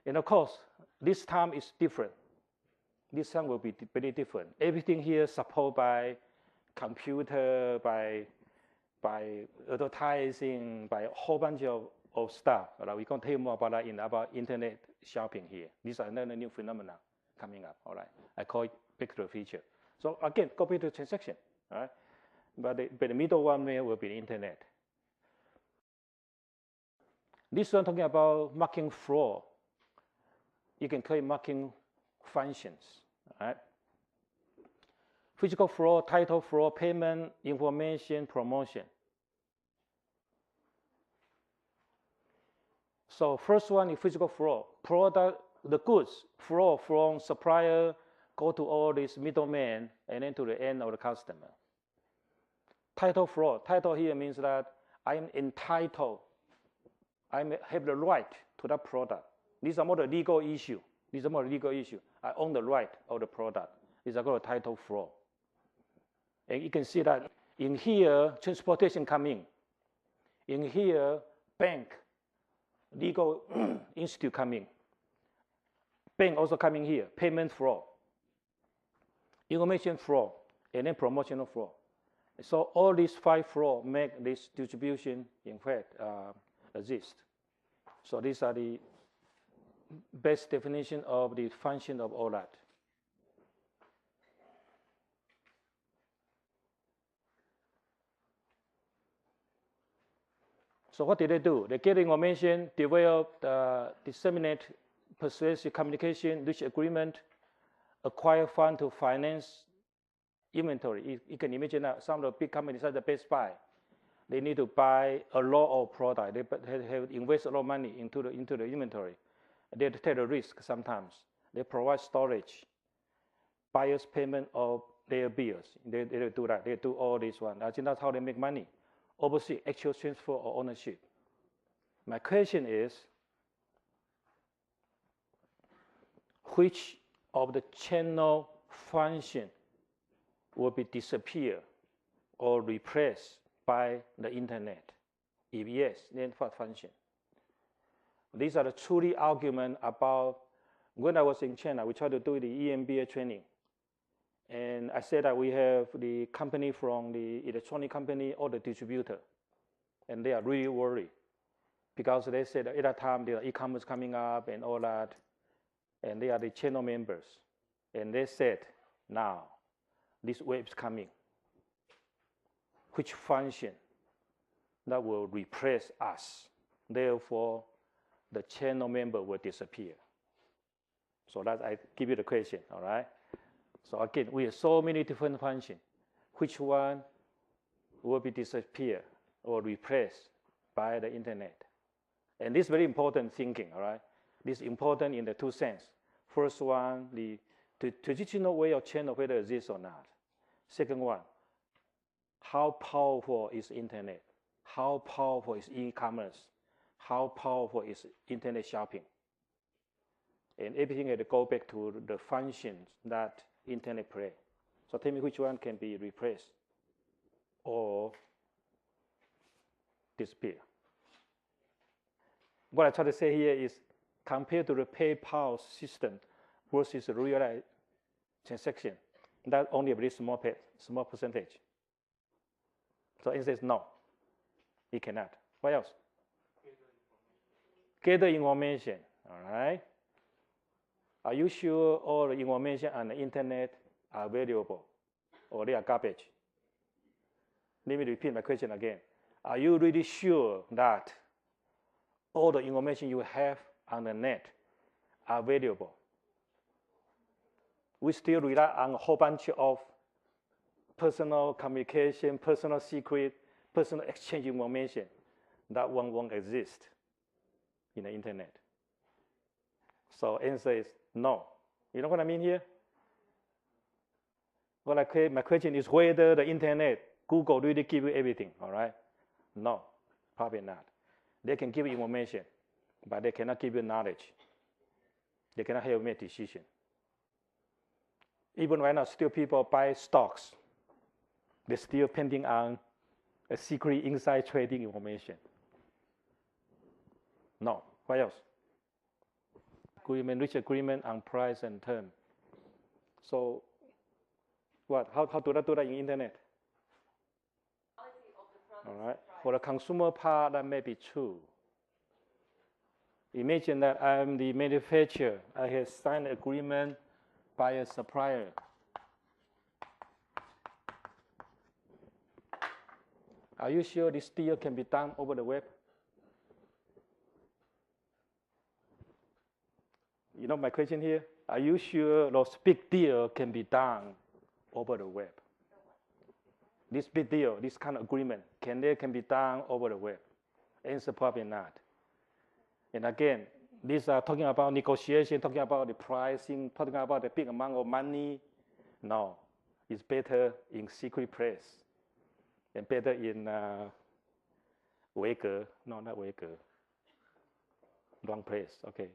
And of course, this time is different. This time will be very different. Everything here is supported by computer, by advertising, by a whole bunch of stuff. All right? We're going to tell you more about that about internet shopping here. These are another new phenomena coming up. All right? I call it back to the future. So again, go back to transaction. All right? But the middle one there will be the internet. This one talking about marketing flow. You can call it marketing functions. All right? Physical flow, title flow, payment, information, promotion. So first one is physical flow. Product, the goods flow from supplier, go to all these middlemen, and then to the end of the customer. Title flow. Title here means that I am entitled. I have the right to that product. These are more the legal issue. I own the right of the product. These are called title flow. And you can see that in here, transportation coming. In here, bank, legal institute coming. Bank also coming here, payment flow, information flow, and then promotional flow. So all these 5 flows make this distribution, in fact, exist. So these are the best definition of the function of all that. So what did they do? They get information, develop, disseminate, persuasive communication, reach agreement, acquire fund to finance inventory. You can imagine that some of the big companies like the Best Buy, they need to buy a lot of product. They have invest a lot of money into the inventory. They take the risk sometimes. They provide storage, buyer's payment of their bills. They do that. They do all this one. I think that's how they make money. Oversee actual transfer or ownership. My question is, which of the channel function will be disappear or replaced by the internet? If yes, then what function? These are the truly argument about when I was in China, we tried to do the EMBA training. And I said that we have the company from the electronic company or the distributor. And they are really worried because they said that at that time there are e-commerce coming up and all that. And they are the channel members. And they said, now, this wave is coming. Which function that will replace us? Therefore, the channel member will disappear. So that I give you the question, all right? So again, we have so many different functions. Which one will be disappear or replaced by the internet? And this is very important thinking, all right? This is important in the 2 sense. First one, the traditional way of channel, whether it exists or not. Second one, how powerful is internet? How powerful is e-commerce? How powerful is internet shopping? And everything had to go back to the functions that internet play. So tell me which one can be replaced or disappear. What I try to say here is compared to the PayPal system versus the real transaction, that only a very small percentage. So it says no, it cannot. What else? Gather information, all right? Are you sure all the information on the internet are valuable or they are garbage? Let me repeat my question again. Are you really sure that all the information you have on the net are valuable? We still rely on a whole bunch of personal communication, personal secret, personal exchange information that won't exist in the internet. So answer is no. You know what I mean here? Well, my question is whether the internet, Google really give you everything, all right? No, probably not. They can give you information, but they cannot give you knowledge. They cannot help you make decisions. Even right now, still people buy stocks. They're still depending on a secret inside trading information. No. What else? Reach agreement on price and term. So, what? How do that in internet? All right. For the consumer part, that may be true. Imagine that I'm the manufacturer. I have signed an agreement by a supplier. Are you sure this deal can be done over the web? You know my question here? Are you sure those big deals can be done over the web? This big deal, this kind of agreement, can be done over the web? Answer probably not. And again, these are talking about negotiation, talking about the pricing, talking about the big amount of money. No, it's better in secret place and better in Weiger. No, not Weiger. Wrong place. Okay.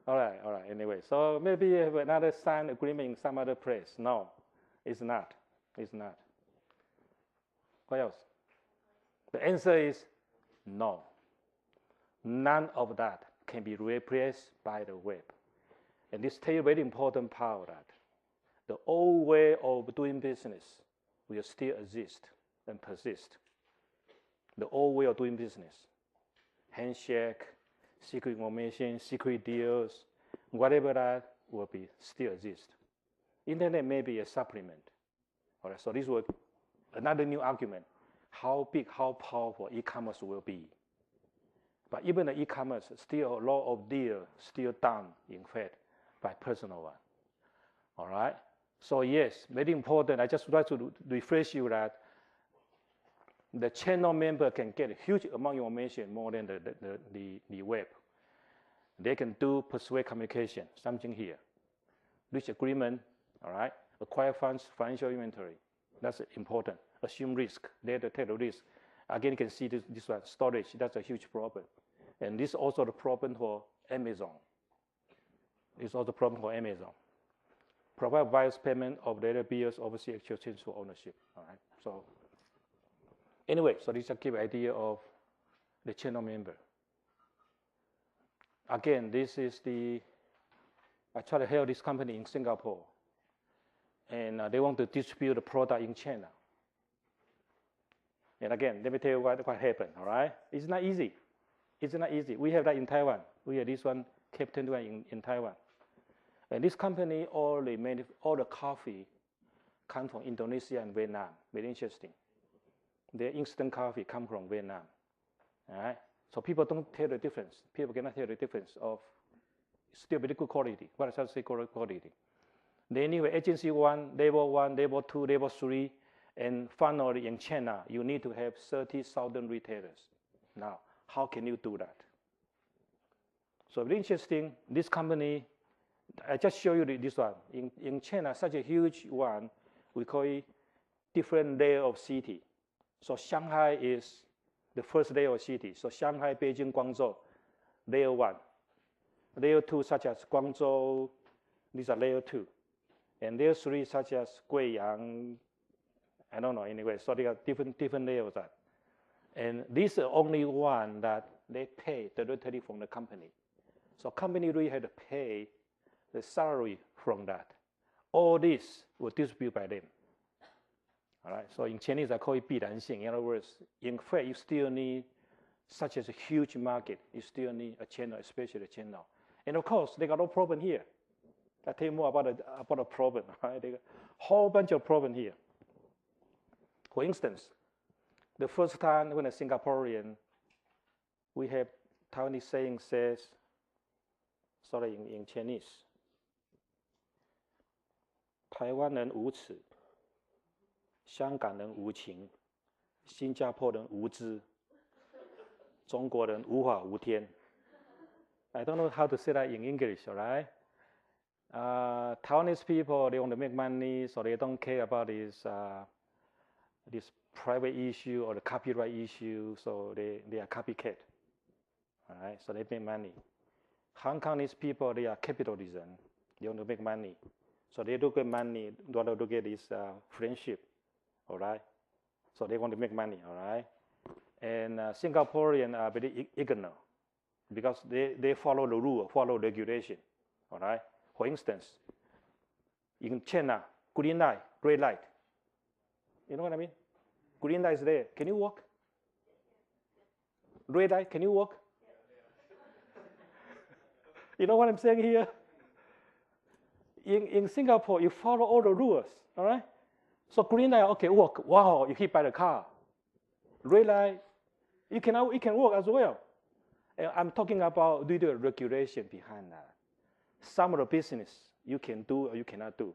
All right. Anyway, so maybe you have another signed agreement in some other place. No, it's not. It's not. What else? The answer is no. None of that can be replaced by the web. And this tells you a very important part that the old way of doing business will still exist and persist. The old way of doing business, handshake, secret information, secret deals, whatever that will be still exist. Internet may be a supplement. All right, so this was another new argument, how big, how powerful e-commerce will be. But even the e-commerce, still a lot of deals still done, in fact, by personal one. All right? So yes, very important. I just would like to refresh you that the channel member can get a huge amount of information more than the web. They can do persuade communication, something here. Reach agreement, all right? Acquire funds, financial inventory. That's important. Assume risk, data take the risk. Again, you can see this one, storage, that's a huge problem. And this is also the problem for Amazon. It's also a problem for Amazon. Provide various payment of data bills, oversee actual transfer ownership. All right. So anyway, so this is a key idea of the channel member. Again, this is I try to help this company in Singapore. And they want to distribute the product in China. And again, let me tell you what happened, all right? It's not easy. It's not easy. We have that in Taiwan. We have this one, Captain One in Taiwan. And this company, all the coffee comes from Indonesia and Vietnam. Very interesting. Their instant coffee comes from Vietnam. All right? So people don't tell the difference. People cannot tell the difference of still very good quality. What does that say quality? Then anyway, agency 1, level 2, level 3, and finally in China, you need to have 30,000 retailers. Now, how can you do that? So very interesting, this company, I just show you this one. In China, such a huge one, we call it different layer of city. So Shanghai is the first layer of city. So Shanghai, Beijing, Guangzhou, layer 1. Layer 2, such as Guangzhou, these are layer 2. And layer 3, such as Guiyang, I don't know, anyway, so they are different layers of that. And this is only one that they pay directly from the company. So company really had to pay the salary from that. All this will distributed by them. All right, so in Chinese I call it 必然性. In other words, in fact, you still need such as a huge market. You still need a channel, especially a channel. And of course, they got no problem here. I'll tell you more about a problem. Right? They got a whole bunch of problem here. For instance, the first time when a Singaporean, we have Taiwanese saying says, sorry, in Chinese, 台湾人无耻，香港人无情，新加坡人无知，中国人无法无天。I don't know how to say that in English, all right? Taiwanese people, they want to make money, so they don't care about this private issue or the copyright issue, so they are copycat. All right, so they make money. Hong Kongese people, they are capitalism. They want to make money. So they do get money, they want to get this friendship, all right? So they want to make money, all right? And Singaporeans are very ignorant because they follow the rule, follow regulation. All right. For instance, in China, green light, red light. You know what I mean? Green light is there. Can you walk? Red light, can you walk? You know what I'm saying here? In Singapore, you follow all the rules, all right? So green light, okay, walk. Wow, you hit by the car. Red light, you can walk as well. And I'm talking about the regulation behind that. Some of the business you can do or you cannot do.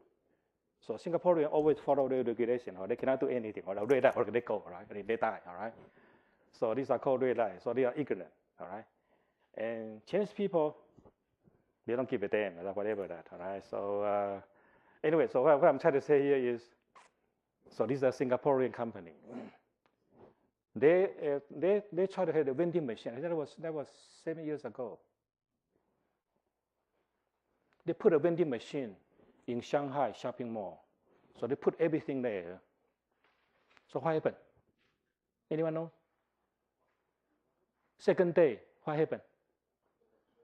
So Singaporeans always follow the regulation, or they cannot do anything, or red light, or they go, right? They die, all right? So these are called red lights, so they are ignorant, all right? And Chinese people, they don't give a damn, whatever that, all right? So anyway, so what I'm trying to say here is, so this is a Singaporean company. They try to have a vending machine. That was 7 years ago. They put a vending machine in Shanghai shopping mall. So they put everything there. So what happened? Anyone know? Second day, what happened?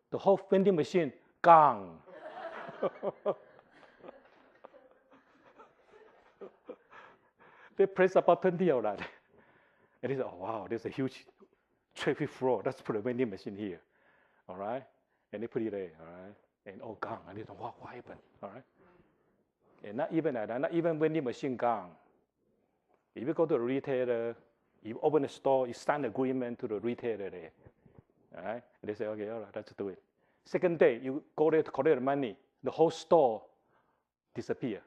The whole vending machine gone. They press about 20 of that. And they said, oh, wow, there's a huge traffic flow. Let's put a vending machine here. All right? And they put it there. All right? And all gone. And they said, wow, what happened? All right? And not even that, not even vending machine gone. If you go to a retailer, you open a store, you sign an agreement to the retailer there. All right? And they say, okay, all right, let's do it. Second day, you go there to collect the money. The whole store disappear.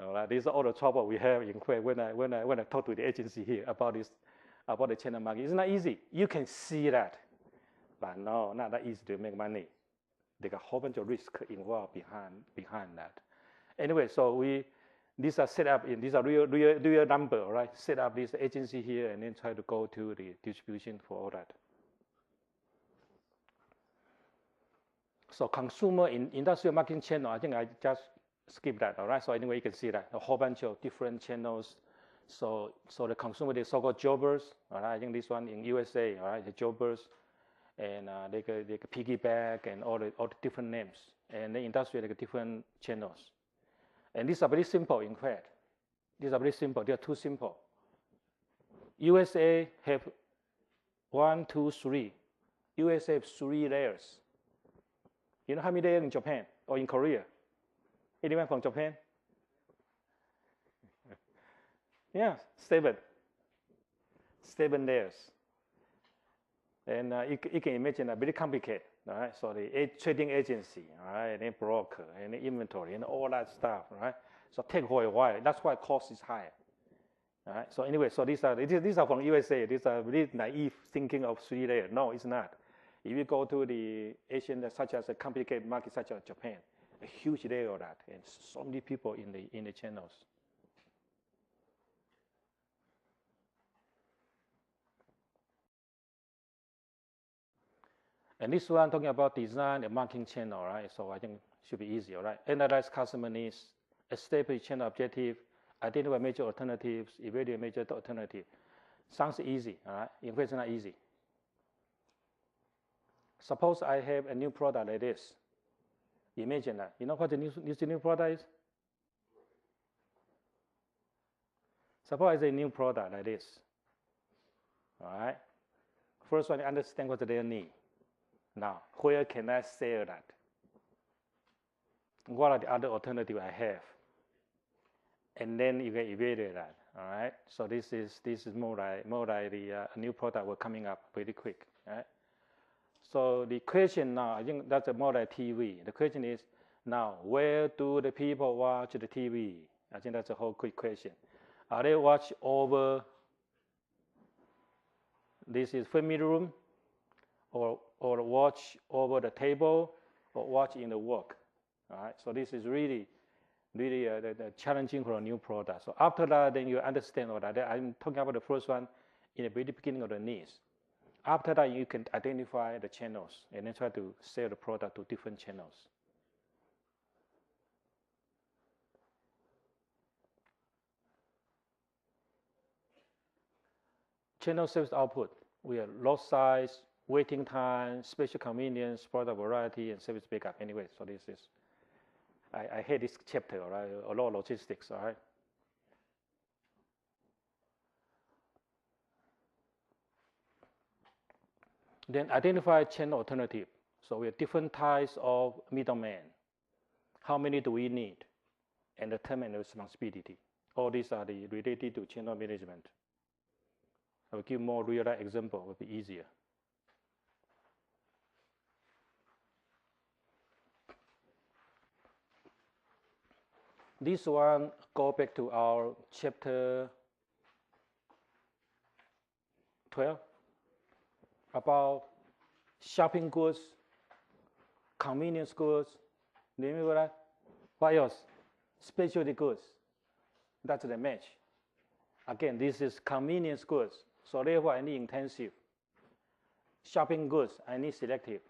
All right, these are all the trouble we have in Kuwait when I talk to the agency here about this, about the China market. It's not easy. You can see that, but no, not that easy to make money. There's a whole bunch of risk involved behind that. Anyway, so these are set up these are real number, all right? Set up this agency here and then try to go to the distribution for all that. So consumer in industrial marketing channel, I think I just skip that, all right? So anyway, you can see that a whole bunch of different channels. So the consumer, the so-called jobbers, all right? I think this one in USA, all right, the jobbers, and they can piggyback and all the different names. And the industry, like different channels. And these are very simple, in fact. These are very simple. They are too simple. USA have 1, 2, 3. USA have 3 layers. You know how many layers in Japan or in Korea? Anyone from Japan? Yeah, 7. 7 layers. And you can imagine very complicated. All right, so the trading agency, all right, and then broker, and the inventory, and all that stuff, right? So take for a while. That's why cost is high. All right. So anyway, so these are from USA. These are really naive thinking of 3 layers. No, it's not. If you go to the Asian, such as a complicated market such as Japan, a huge layer of that, and so many people in the channels. And this one talking about design and marketing channel, right? So I think it should be easy, all right? Analyze customer needs, establish channel objective, identify major alternatives, evaluate major alternative. Sounds easy, all right? In fact, it's not easy. Suppose I have a new product like this. Imagine that. You know what the new product is? Suppose it's a new product like this. All right? First one, understand what they need. Now, where can I sell that? What are the other alternatives I have? And then you can evaluate that. All right. So this is more like the new product will coming up pretty quick. Right. So the question now, I think that's more like TV. The question is now, where do the people watch the TV? I think that's a whole quick question. Are they watch over? This is family room, or watch over the table, or watch in the work. All right. So this is really the challenging for a new product. So after that, then you understand all that. I'm talking about the first one in the very beginning of the needs. After that, you can identify the channels and then try to sell the product to different channels. channel service output. We have lot size, waiting time, spatial convenience, product variety, and service backup. Anyway, so this is, I hate this chapter, all right? A lot of logistics, all right? Then identify channel alternative. So we have different types of middlemen. How many do we need? And determine the responsibility. All these are related to channel management. I will give more real-life example, will be easier. This one go back to our chapter 12 about shopping goods, convenience goods. Remember that? What else? Specialty goods. That's the match. Again, this is convenience goods. So therefore, I need intensive. Shopping goods, I need selective.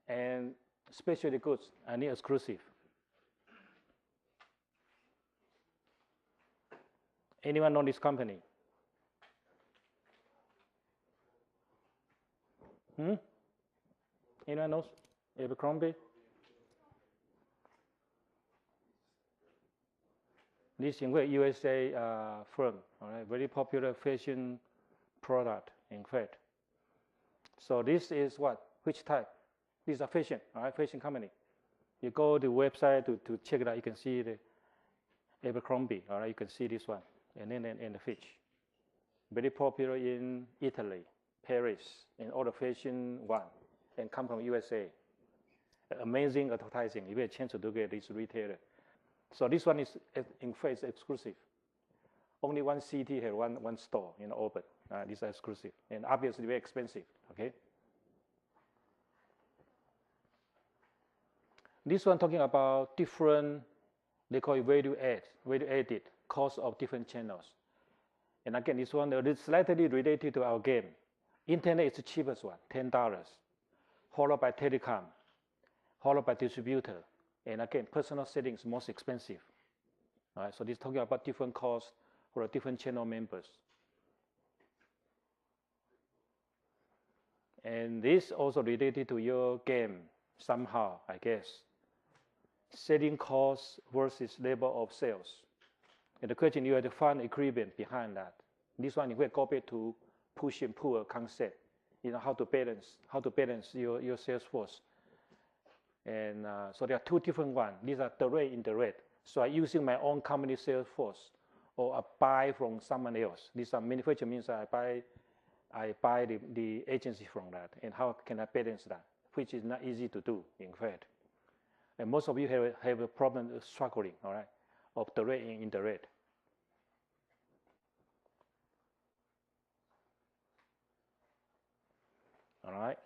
And specialty goods, I need exclusive. Anyone know this company? Anyone knows? Abercrombie? This is a USA firm, all right? Very popular fashion product, in fact. So this is what? Which type? These are fashion, all right? Fashion company. You go to the website to check it out. You can see the Abercrombie, all right? You can see this one, and then the fish. Very popular in Italy, Paris, and all the fashion one, and come from USA. Amazing advertising. You have a chance to look at this retailer. So this one is, in fact, exclusive. Only one city has one store open. These are exclusive and obviously very expensive. Okay. This one talking about different, they call it value added cost of different channels. And again, this one is slightly related to our game. Internet is the cheapest one, $10, followed by telecom, followed by distributor. And again, personal settings most expensive. All right, so this is talking about different costs for the different channel members. And this also related to your game somehow, I guess. Selling costs versus level of sales. And the question, you have to find equilibrium behind that. This one, you will go back to push and pull concept. How to balance your sales force. And so there are two different ones. These are direct, indirect. So I'm using my own company sales force, or I buy from someone else. These are manufacturing means I buy the agency from that. And how can I balance that? Which is not easy to do, in fact. And most of you have a problem struggling, all right, of direct and indirect. All right.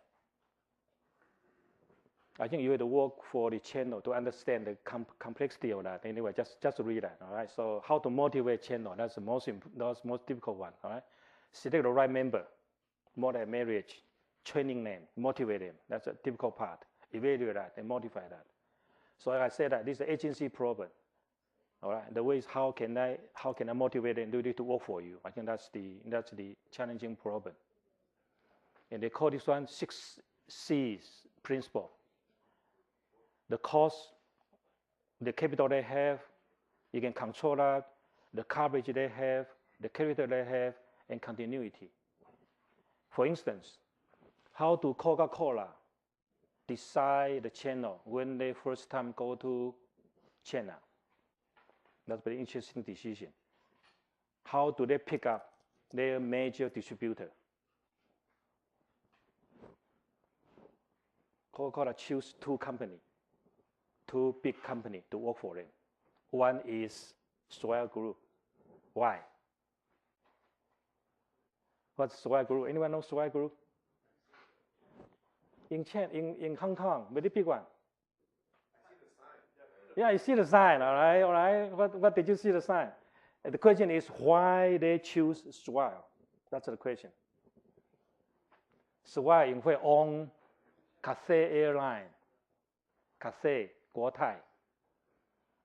I think you have to work for the channel to understand the complexity of that. Anyway, just read that. All right. So how to motivate channel? That's the most difficult one. All right. Select the right member, more than marriage, training them, motivate them. That's a difficult part. Evaluate that and modify that. So like I said, that this is an agency problem. All right. The way is how can I motivate them to work for you? I think that's the challenging problem. And they call this one 6 C's principle. The cost, the capital they have, you can control that, the coverage they have, the character they have, and continuity. For instance, how do Coca-Cola decide the channel when they first time go to China? That's a very interesting decision. How do they pick up their major distributor? Coca-Cola choose two big companies to work for them. One is Swire Group. Why? What's Swire Group? Anyone know Swire Group? In Hong Kong, very big one. I see the sign. Yeah, you see the sign, all right. What did you see the sign? And the question is why they choose Swire. That's the question. Swire, in fact, own Cathay Airline, Cathay, Guotai.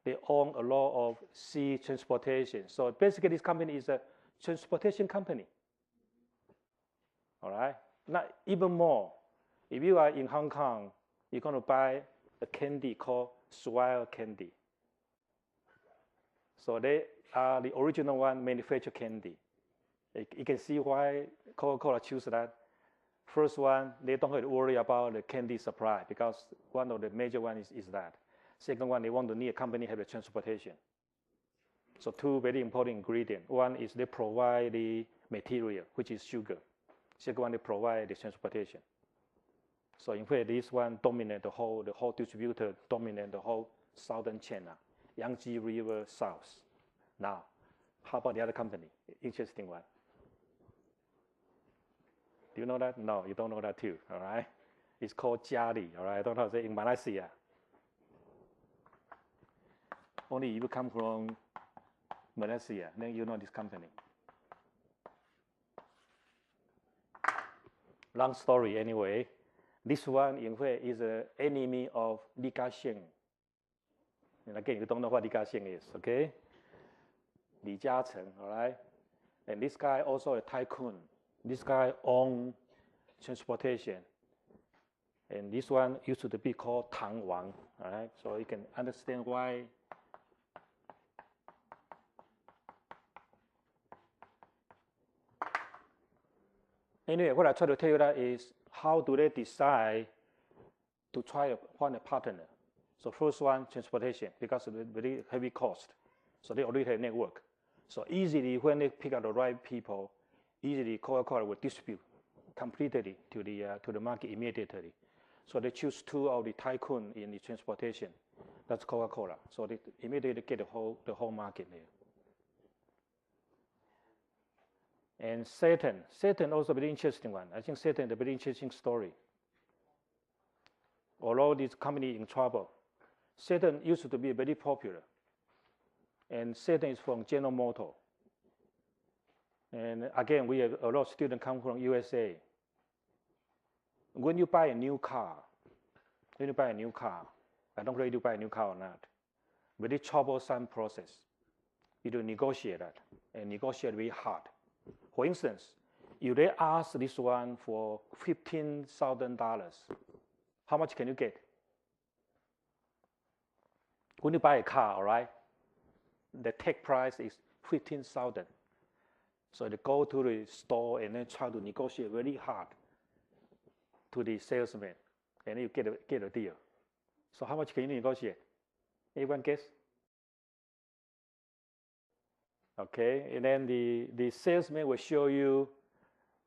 They own a lot of sea transportation. So basically, this company is a transportation company. all right? Not even more. If you are in Hong Kong, you're going to buy a candy called Swire candy. So they are the original one manufactured candy. You can see why Coca-Cola choose that. First one, they don't have to worry about the candy supply because one of the major ones is that. Second one, they want to need a company have the transportation. So two very important ingredients. One is they provide the material, which is sugar. Second one, they provide the transportation. So in fact, this one dominate the whole distributor dominate the whole southern China, Yangtze River south. Now, how about the other company? Interesting one. Do you know that? No, you don't know that too, all right? It's called Jiali, all right? I don't know how to say it in Malaysia. Only if you come from Malaysia, then you know this company. Long story anyway. This one, in fact, is an enemy of Li Ka-shing. And again, you don't know what Li Ka-shing is, okay? Li Jiacheng, all right? And this guy also a tycoon. This guy owned transportation. And this one used to be called唐瓔, all right? So you can understand why. Anyway, what I try to tell you that is how do they decide to try to find a partner? So first one, transportation, because of the very heavy cost. So they already have network. So easily, when they pick out the right people, easily Coca-Cola will distribute completely to the market immediately. So they choose two of the tycoon in the transportation. That's Coca-Cola. So they immediately get the whole market there. And Satan also a very interesting one. I think Satan is a very interesting story. Although this company in trouble, Satan used to be very popular. And Satan is from General Motors. And again, we have a lot of students come from USA. When you buy a new car, I don't really buy a new car or not. Very troublesome process. You do negotiate that, and negotiate very hard. For instance, if they ask this one for $15,000, how much can you get? When you buy a car, all right, the tag price is $15,000. So they go to the store and then try to negotiate very hard to the salesman, and you get a deal. So how much can you negotiate? Anyone guess? Okay, and then the salesman will show you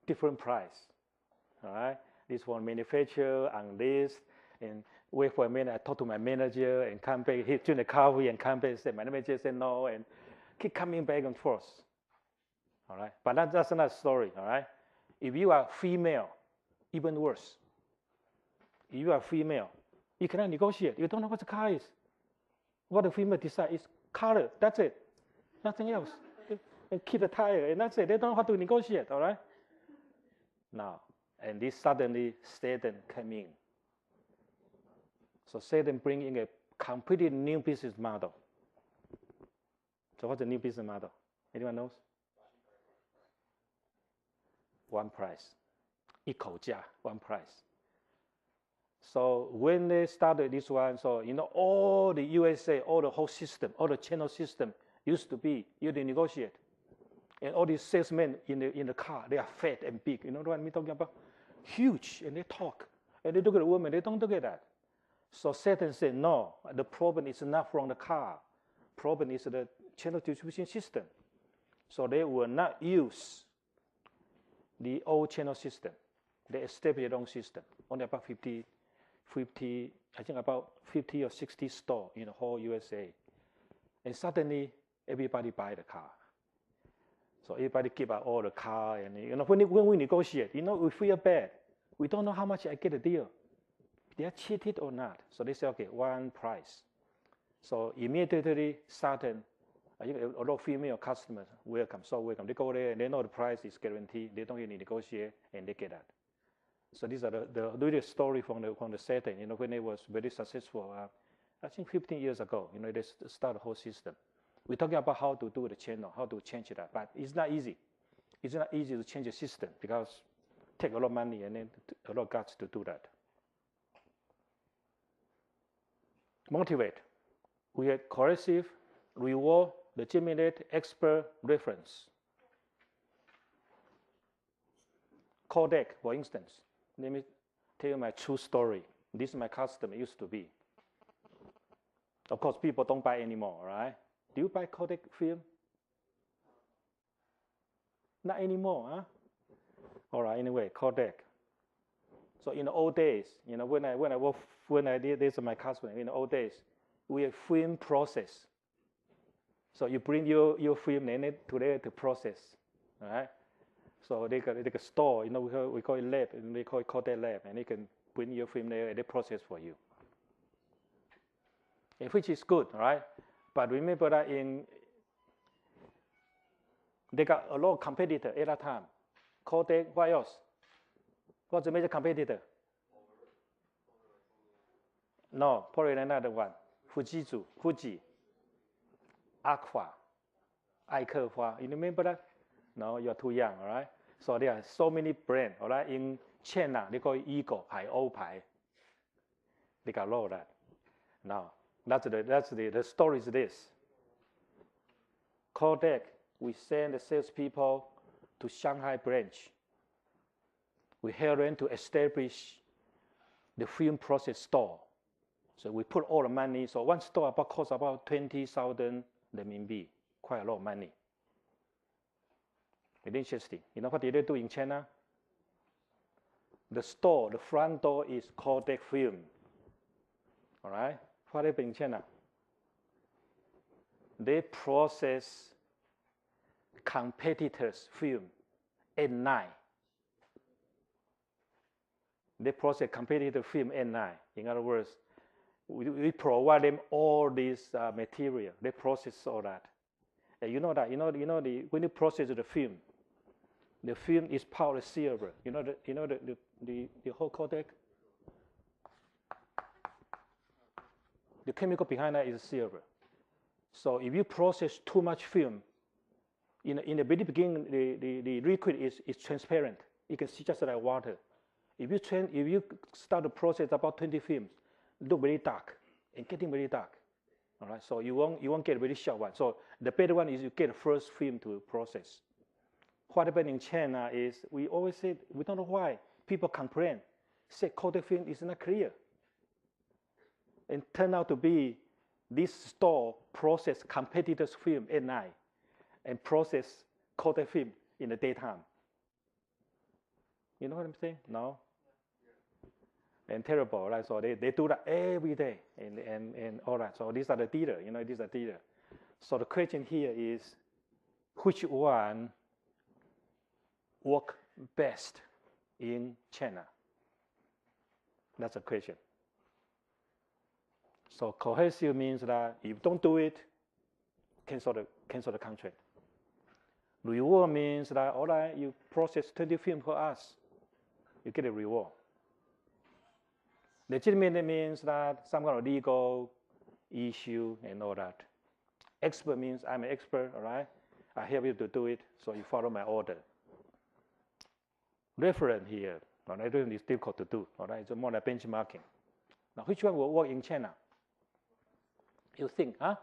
different price. All right, this one manufacturer on this, and wait for a minute. I talk to my manager and come back. He drink the coffee and come back and say, my manager said no, and keep coming back and forth. All right, but that's another story. All right, if you are female, even worse. If you are female, you cannot negotiate. You don't know what the car is. What the female decide is color. That's it. Nothing else. And keep the tire, and that's it. They don't know how to negotiate, all right? Now, and this suddenly Satan came in. So Satan bring in a completely new business model. So what's the new business model? Anyone knows? One price. 一口价, one price. So when they started this one, so all the USA, all the whole system, all the channel system used to be you negotiate, and all these salesmen in the car, they are fat and big. You know what I'm talking about? Huge, and they talk, and they look at the woman. They don't look at that. So Satan said, no, the problem is not from the car. Problem is the channel distribution system. So they will not use the old channel system. They established their own system. Only about 50, I think about 50 or 60 stores in the whole USA. And suddenly, everybody buy the car. So everybody give out all the car, and when we negotiate, we feel bad. We don't know how much I get a deal. They are cheated or not. So they say, okay, one price. So immediately Satan, a lot of female customers welcome. They go there and they know the price is guaranteed. They don't even negotiate, and they get that. So these are the little story from the Satan. When it was very successful. I think 15 years ago, they started the whole system. We're talking about how to do the channel, how to change that, but it's not easy. It's not easy to change the system because take a lot of money and then a lot of guts to do that. Motivate. We had coercive, reward, legitimate, expert, reference. Codec, for instance. Let me tell you my true story. This is my customer used to be. Of course, people don't buy anymore, right? Do you buy codec film? Not anymore, huh? All right, anyway, codec. So in the old days, when I did this with my customer, in the old days, we have film process. So you bring your film and today to process, all right? So they got a store, we call it lab, and they call it codec lab, and they can bring your film there and they process for you. Which is good, right? But remember that they got a lot of competitor at that time. Codec, what else? What's the major competitor? No, probably another one. Fuji, Aqua, Aikerhua. You remember that? No, you're too young, all right? So there are so many brands, all right? In China, they call it Eagle, Pai. They got a lot of that. Now, the story is this. Codec, we send the salespeople to Shanghai branch. We help them to establish the film process store. So we put all the money. So one store costs about 20,000 renminbi, quite a lot of money. It's interesting. You know what did they do in China? The store, the front door is codec film. All right? What happened in China? They process competitors' film at night. They process competitor film at night. In other words, we provide them all this material. They process all that. And you know that. When you process the film is powdered silver. The whole codec. The chemical behind that is silver. So if you process too much film, in the very beginning, the liquid is transparent. You can see just like water. If you start to process about 20 films, look very dark and getting very dark. All right, so you won't get a very sharp one. So the better one is you get the first film to process. What happened in China is we always say we don't know why people complain, say codec film is not clear. And turned out to be this store process competitors' film at night and process codec film in the daytime. You know what I'm saying? No? And terrible, right? So they do that every day and all that. So these are the dealers, these are dealers. So the question here is, which one work best in China? That's a question. So cohesive means that if you don't do it, cancel the contract. Reward means that, all right, you process 20 films for us, you get a reward. Legitimate means that some kind of legal issue and all that. Expert means I'm an expert, all right? I help you to do it, so you follow my order. Reference here, all right, it's difficult to do, all right? It's more like benchmarking. Now, which one will work in China? You think, huh?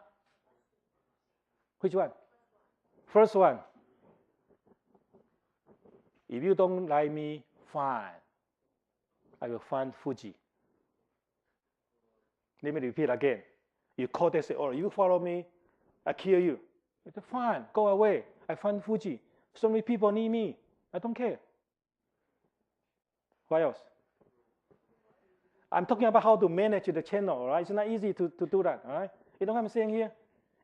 Which one? First one. If you don't like me, fine. I will find Fuji. Let me repeat again. You call and say, oh, you follow me, I kill you. I say, fine, go away. I find Fuji. So many people need me. I don't care. What else? I'm talking about how to manage the channel, all right? It's not easy to do that, all right? You know what I'm saying here?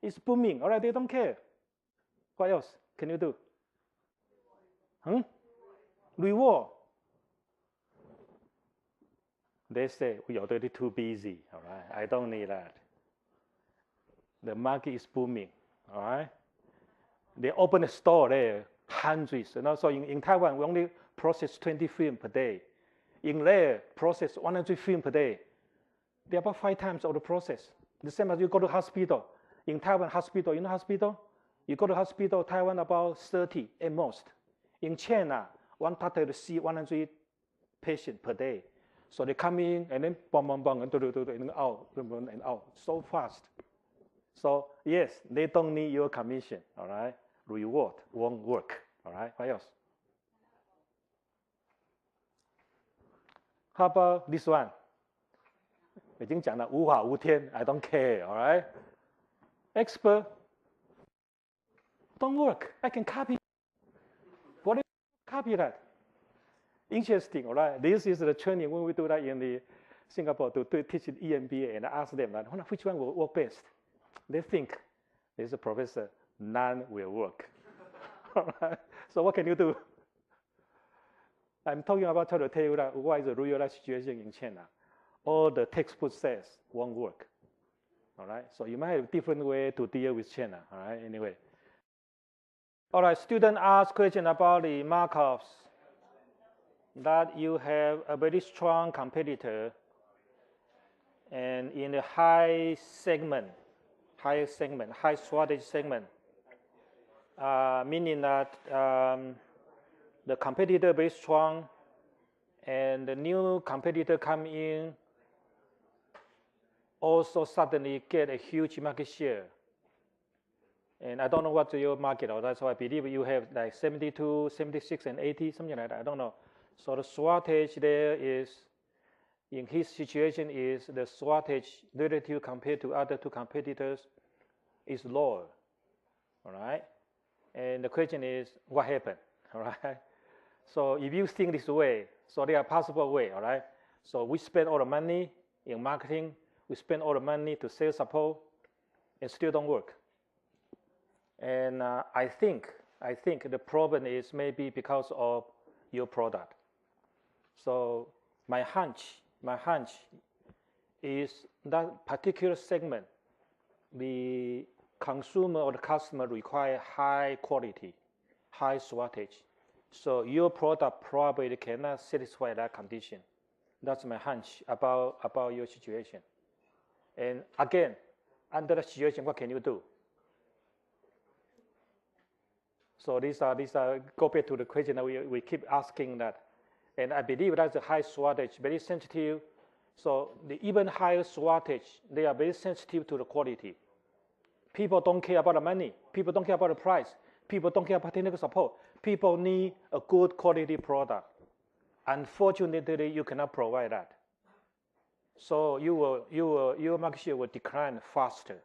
It's booming, all right? They don't care. What else can you do? Reward. They say, we are already too busy, all right? I don't need that. The market is booming, all right? They open a store there, hundreds. So in Taiwan, we only process 20 films per day. In there, process 100 films per day. They're about 5 times of the process. The same as you go to hospital. In Taiwan, hospital, you know hospital? You go to hospital, Taiwan, about 30 at most. In China, one doctor to see 100 patients per day. So they come in and then bang, bang, bang, and out, and out, so fast. So yes, they don't need your commission, all right? Reward won't work, all right? What else? How about this one? 已经讲了无法无天 I don't care, all right? Expert, don't work. I can copy. What do you copy that? Interesting, all right? This is the training when we do that in the Singapore to teach EMBA and ask them that which one will work best. They think, there's a professor, none will work. All right? So what can you do? I'm talking about trying to tell you that what is the real life situation in China. All the textbook says won't work. All right? So you might have a different way to deal with China. All right? Anyway. All right, student ask question about the Markovs. That you have a very strong competitor and in the high shortage segment, meaning that the competitor very strong and the new competitor come in also suddenly get a huge market share. And I don't know what's your market, or that's why I believe you have like 72, 76, and 80, something like that. I don't know. So the shortage there is, in his situation, is the shortage relative compared to other two competitors is lower. All right? And the question is, what happened? All right? So if you think this way, so there are possible ways. All right? So we spend all the money in marketing, we spend all the money to sales support, and still don't work. And I think the problem is maybe because of your product. So my hunch is that particular segment, the consumer or the customer require high quality, high shortage. So your product probably cannot satisfy that condition. That's my hunch about your situation. And again, under the situation, what can you do? So these are go back to the question that we keep asking that. And I believe that's a high shortage, very sensitive. So the even higher shortage, they are very sensitive to the quality. People don't care about the money. People don't care about the price. People don't care about technical support. People need a good quality product. Unfortunately, you cannot provide that. So your market share will decline faster.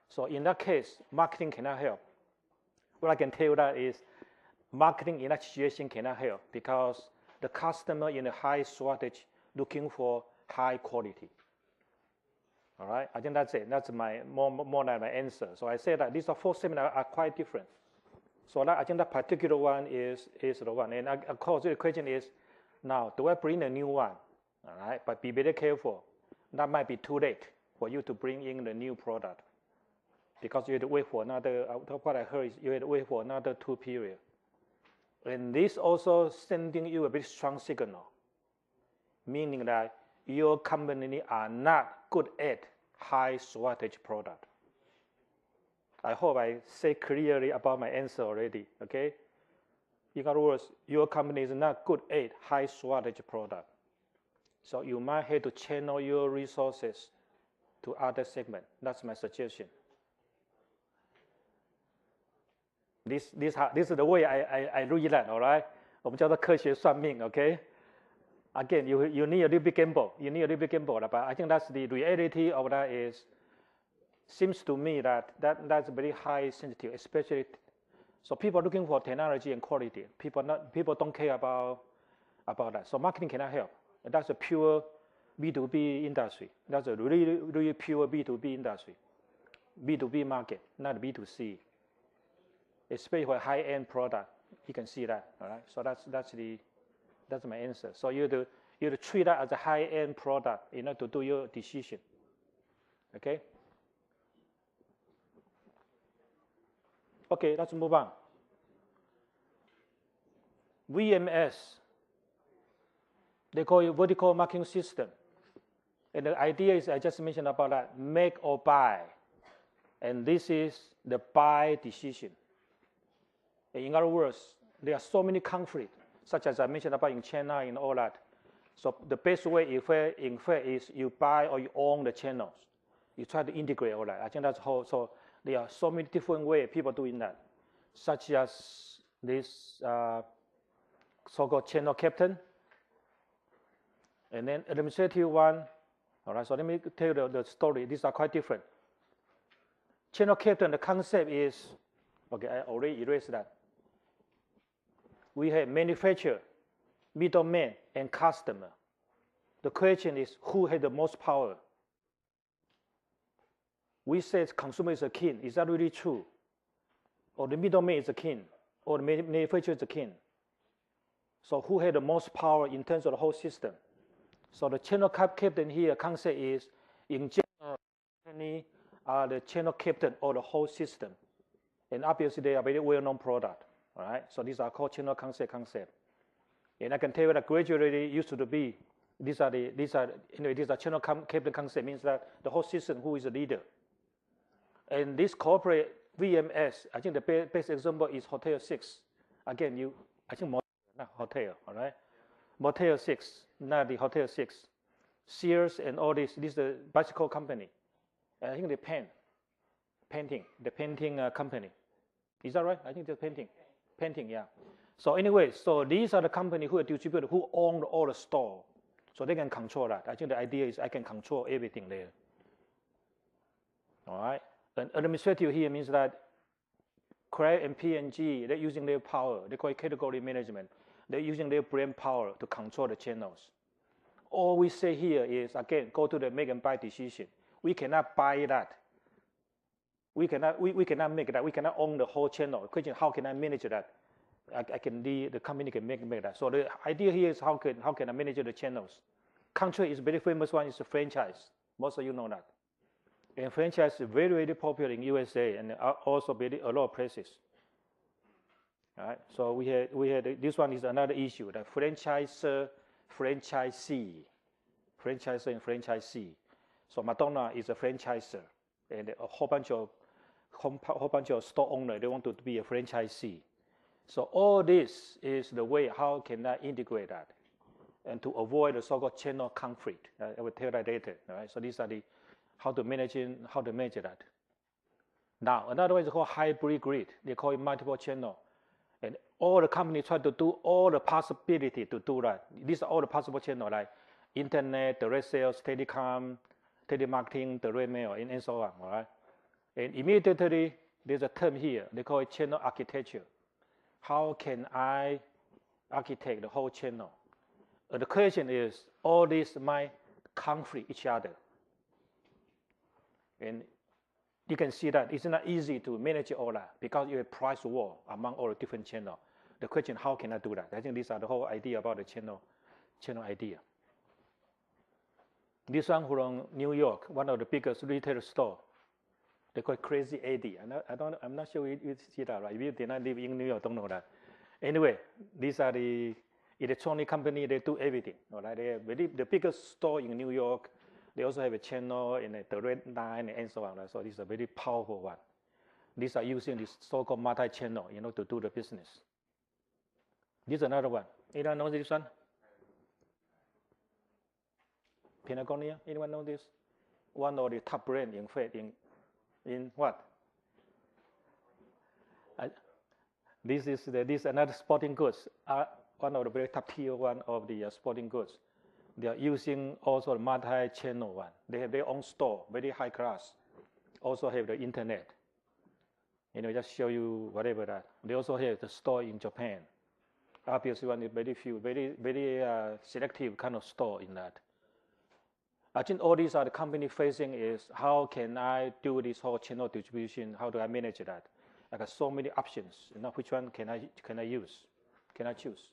So in that case, marketing cannot help. What I can tell you that is marketing in that situation cannot help because the customer in a high shortage looking for high quality. All right, I think that's it. That's my more than my answer. So I say that these are four seminars are quite different. So that, I think that particular one is the one. And of course, the question is, now do I bring a new one? All right, but be very careful. That might be too late for you to bring in the new product because you have to wait for another. What I heard is you have to wait for another 2 periods. And this also sending you a very strong signal, meaning that your company are not good at high shortage product. I hope I say clearly about my answer already, okay? In other words, your company is not good at high shortage product. So you might have to channel your resources to other segments. That's my suggestion. This is the way I read that, all right? 我们叫做科学算命, okay? Again, you need a little bit gamble. You need a little bit gamble, but I think that's the reality of that is, seems to me that's very high sensitive, especially, so people are looking for technology and quality. People don't care about that. So marketing cannot help. That's a pure B2B industry. That's a really, really pure B2B industry. B2B market, not B2C. Especially for high-end product, you can see that. All right. So that's my answer. So you have to treat that as a high-end product in order to do your decision. Okay. Okay, let's move on. VMS. They call it vertical marketing system. And the idea is, I just mentioned about that, make or buy. And this is the buy decision. In other words, there are so many conflicts, such as I mentioned about in China and all that. So the best way, in fact, is you buy or you own the channels. You try to integrate all that. I think that's how. So there are so many different ways people doing that, such as this so-called channel captain, and then administrative one. All right. So let me tell you the story. These are quite different. Channel captain, the concept is, okay, I already erased that. We have manufacturer, middleman, and customer. The question is, who has the most power? We say consumer is a king. Is that really true? Or the middleman is a king? Or the manufacturer is a king? So who has the most power in terms of the whole system? So the channel captain here concept is, in general, company are the channel captain of the whole system. And obviously they are very well-known product. All right, so these are called channel concept. And I can tell you that gradually used to be, these are channel captain concept, means that the whole system, who is the leader. And this corporate VMS, I think the best example is Hotel 6. Again, I think not hotel, all right? Motel 6, not the Hotel 6. Sears and all this is the bicycle company. I think they painting company. Is that right? I think they're painting, yeah. So anyway, so these are the company who are distributed, who own all the store. So they can control that. I think the idea is I can control everything there. All right? And administrative here means that Craig and P&G, they're using their power. They call it category management. They're using their brain power to control the channels. All we say here is, again, go to the make and buy decision. We cannot buy that. We cannot make that. We cannot own the whole channel. The question, how can I manage that? The company can make that. So the idea here is how can I manage the channels? Country is very famous one is a franchise. Most of you know that. And franchise is very, very popular in USA and also a lot of places. All right. So we had this one is another issue, the franchisor, franchisee, franchisor and franchisee. So Madonna is a franchisor, and a whole bunch of store owners, they want to be a franchisee. So all this is the way how can I integrate that, and to avoid the so-called channel conflict. I will tell that later. All right. So these are the how to manage that. Now another one is called hybrid grid. They call it multiple channel, and all the companies try to do all the possibility to do that. These are all the possible channels like internet, direct sales, telecom, telemarketing, direct mail, and so on. All right. And immediately there's a term here. They call it channel architecture. How can I architect the whole channel? The question is, all these might conflict each other. And you can see that it's not easy to manage all that because you have price war among all the different channels. The question, how can I do that? I think these are the whole idea about the channel idea. This one from New York, one of the biggest retail store. They call it Crazy Eddie. I'm not sure you see that, right? If you did not live in New York, don't know that. Anyway, these are the electronic company. They do everything. All right? They have the biggest store in New York. They also have a channel and a direct line and so on. Right? So this is a very powerful one. These are using this so-called multi-channel, to do the business. This is another one. Anyone know this one? Patagonia. Anyone know this? One of the top brands, in fact, in what? This is another sporting goods. One of the very top tier one of the sporting goods. They are using also a multi-channel one. They have their own store, very high class. Also have the internet. Just show you whatever that. They also have the store in Japan. Obviously, one is very selective kind of store in that. I think all these are the company facing is how can I do this whole channel distribution? How do I manage that? I got so many options. Which one can I use? Can I choose?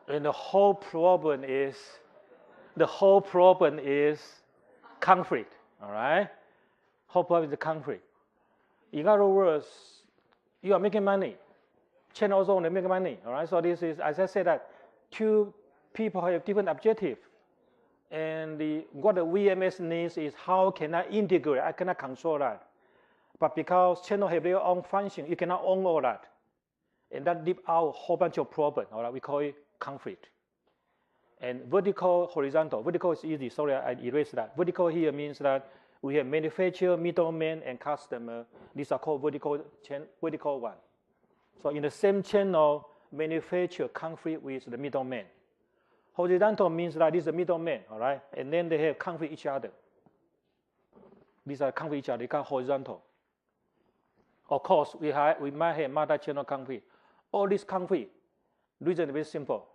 And the whole problem is conflict. All right? Whole problem is the conflict. In other words, you are making money. Channel also want to make money. All right? So this is, as I said, that two people have different objectives. And what the VMS needs is how can I integrate? I cannot control that. But because channel have their own function, you cannot own all that. and that leave out a whole bunch of problems. All right, we call it conflict. And vertical, horizontal. Vertical is easy. Sorry, I erased that. Vertical here means that we have manufacturer, middleman, and customer. These are called vertical one. So in the same channel, manufacturer conflict with the middleman. Horizontal means that this is the middleman, all right? And then they have conflict each other. These are conflict each other. They call horizontal. Of course, we might have multi-channel conflict. All this conflict, reason is very simple.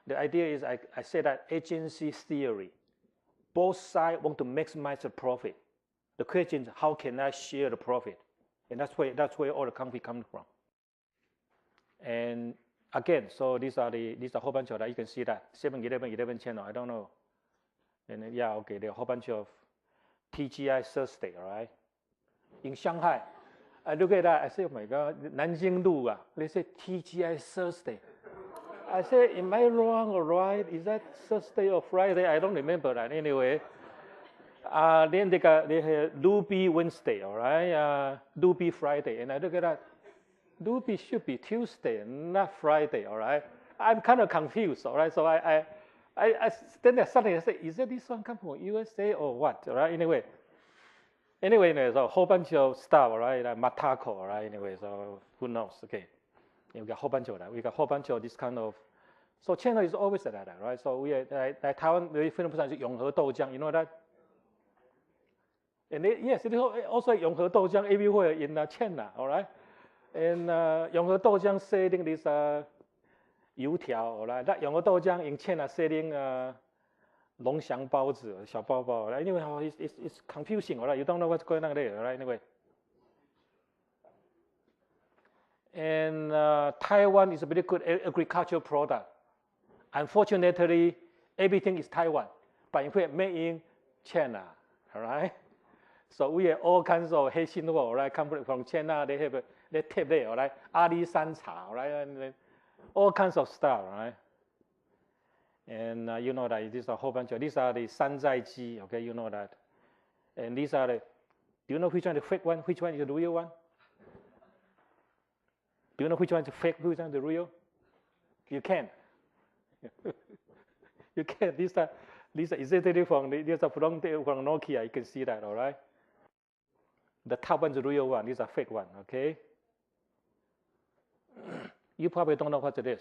The idea is I say that agency theory. Both sides want to maximize the profit. The question is, how can I share the profit? And that's where all the conflict comes from. And again, so these are a whole bunch of that. You can see that 7-11 channel. I don't know. And yeah, okay, there are a whole bunch of TGI Thursday, all right? In Shanghai, I look at that. I say, oh my God, Nanjing Lu. They say TGI Thursday. I say, am I wrong or right? Is that Thursday or Friday? I don't remember that anyway. Then they have Ruby Wednesday, all right? Ruby Friday. And I look at that. Ruby should be Tuesday, not Friday, all right? I'm kind of confused, all right? So I stand there suddenly, I say, is that this one come from USA or what, all right? Anyway, so a whole bunch of stuff, all right? Like Matako, all right? Anyway, so who knows, okay. And we got a whole bunch of that. We got a whole bunch of this kind of, so channel is always like that, right? So we are, like Taiwan, very famous is Yonghe Doujiang, you know that? And yes, it is also Yonghe Doujiang everywhere in China, all right? And Yonghe Doujiang selling this 油条 all right? That Yonghe Doujiang in China selling 龙祥包子 小包包 right? Anyway, it's confusing, all right? You don't know what's going on there, all right? Anyway. And Taiwan is a very good agricultural product. Unfortunately, everything is Taiwan, but in fact made in China, all right? So we have all kinds of Heishin, all right, come from China. They have they tape there, all right? Ali San Cha, all right? And all kinds of stuff, all right? And you know that this is a whole bunch of, these are the Sanzai Ji, okay? You know that. And these are the, do you know which one is the fake one? Which one is the real one? Do you know which one is the fake, which one is the real? You can. You can. These are exactly from Nokia. You can see that, all right? The top one is the real one. These are fake one, okay? You probably don't know what it is.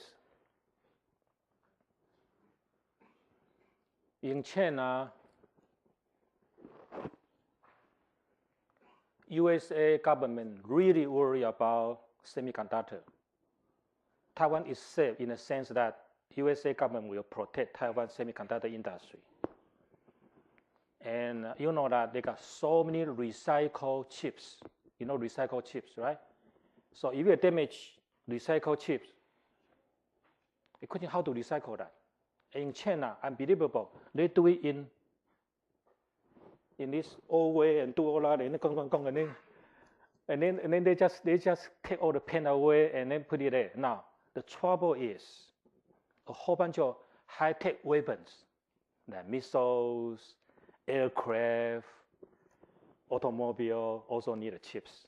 In China, USA government really worry about semiconductor. Taiwan is safe in the sense that USA government will protect Taiwan semiconductor industry. And you know that they got so many recycled chips. You know recycled chips, right? So if you damage recycled chips, the question how to recycle that? In China, unbelievable. They do it in this old way and do all that and then they just take all the paint away and then put it there. Now the trouble is a whole bunch of high-tech weapons, like missiles, aircraft, automobile also need chips.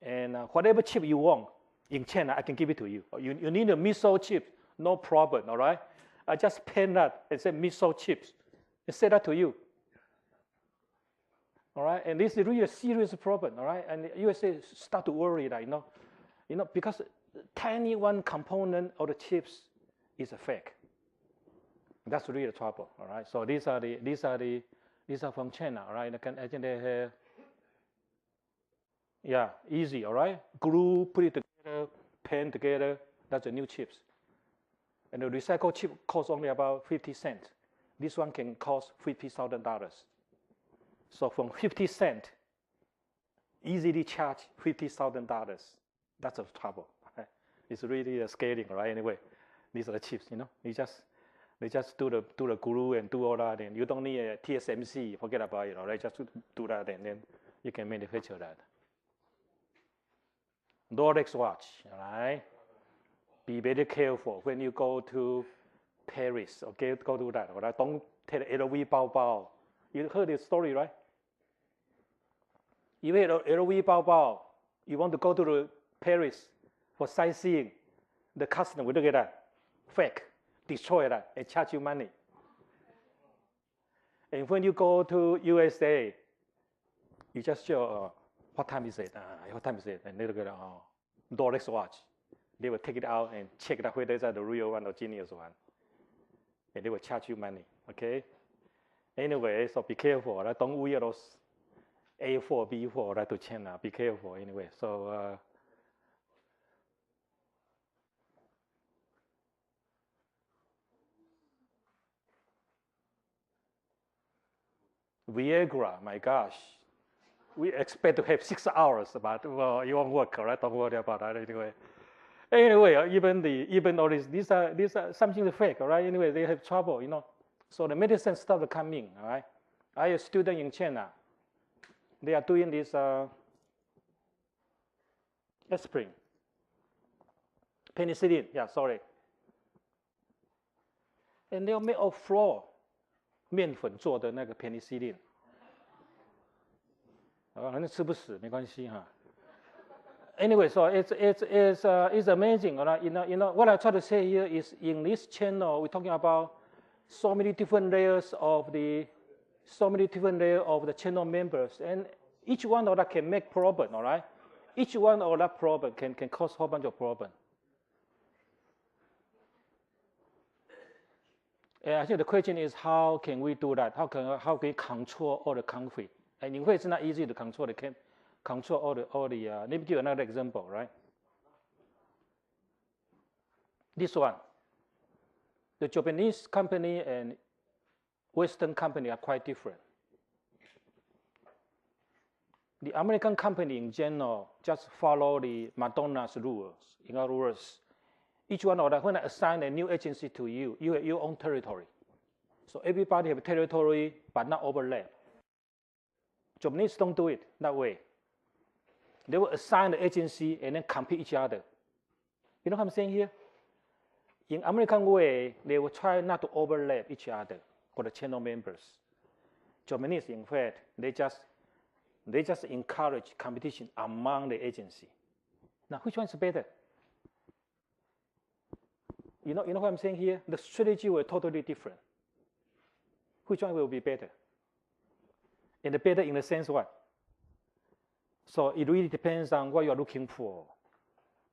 And whatever chip you want in China, I can give it to you. You need a missile chip, no problem, all right? I just paint that and say missile chips and say that to you. All right, and this is really a serious problem, all right? And the USA start to worry that, you know, because tiny one component of the chips is a fake. That's really the trouble, all right? So these are from China, all right? I think they have, yeah, easy, all right? Glue, put it together, paint together, that's the new chips. And the recycled chip costs only about 50 cents. This one can cost $50,000. So from 50 cents, easily charge $50,000. That's the trouble. Right? It's really a scaling, right? Anyway, these are the chips, you know. They just do the glue and do all that, and you don't need a TSMC. Forget about it, all right? Just do that, and then you can manufacture that. Rolex watch, all right? Be very careful when you go to Paris. Okay, go do that. All right? Don't take LV bao. You heard this story, right? You had LV bao. You want to go to Paris. for sightseeing. The customer will look at that, fake, destroy that, and charge you money. And when you go to USA, you just show, what time is it? What time is it? And they look at, Rolex watch. They will take it out and check it out whether it's the real one or genius one. And they will charge you money, okay? Anyway, so be careful, right? Don't wear those A4, B4, right, to China. Be careful, anyway. So, Viagra, my gosh. We expect to have 6 hours, but well, it won't work, right? Don't worry about that anyway. Anyway, even all these are something fake, right? Anyway, they have trouble, you know. So the medicine started coming, all right? I have a student in China. They are doing this aspirin, penicillin, yeah, sorry. And they are made of flour, 面粉做的那个 penicillin. 反正吃不死没关系哈。Anyway, so it's amazing, right? You know what I try to say here is in this channel we're talking about so many different layers of the channel members, and each one of that can make problem, all right? Each one of that problem can cause a whole bunch of problem. And I think the question is how can we do that? How can we control all the conflict? And in fact, it's not easy to control all the. Let me give you another example, right? This one, the Japanese company and Western company are quite different. The American company in general just follow the Madonna's rules. In other words, each one of them, when I assign a new agency to you, you have your own territory. So everybody have a territory, but not overlap. Japanese don't do it that way. They will assign the agency and then compete each other. You know what I'm saying here? In American way, they will try not to overlap each other for the channel members. Japanese, in fact, they just encourage competition among the agency. Now, which one is better? You know what I'm saying here? The strategy will be totally different. Which one will be better? And the better in the sense what? So it really depends on what you're looking for.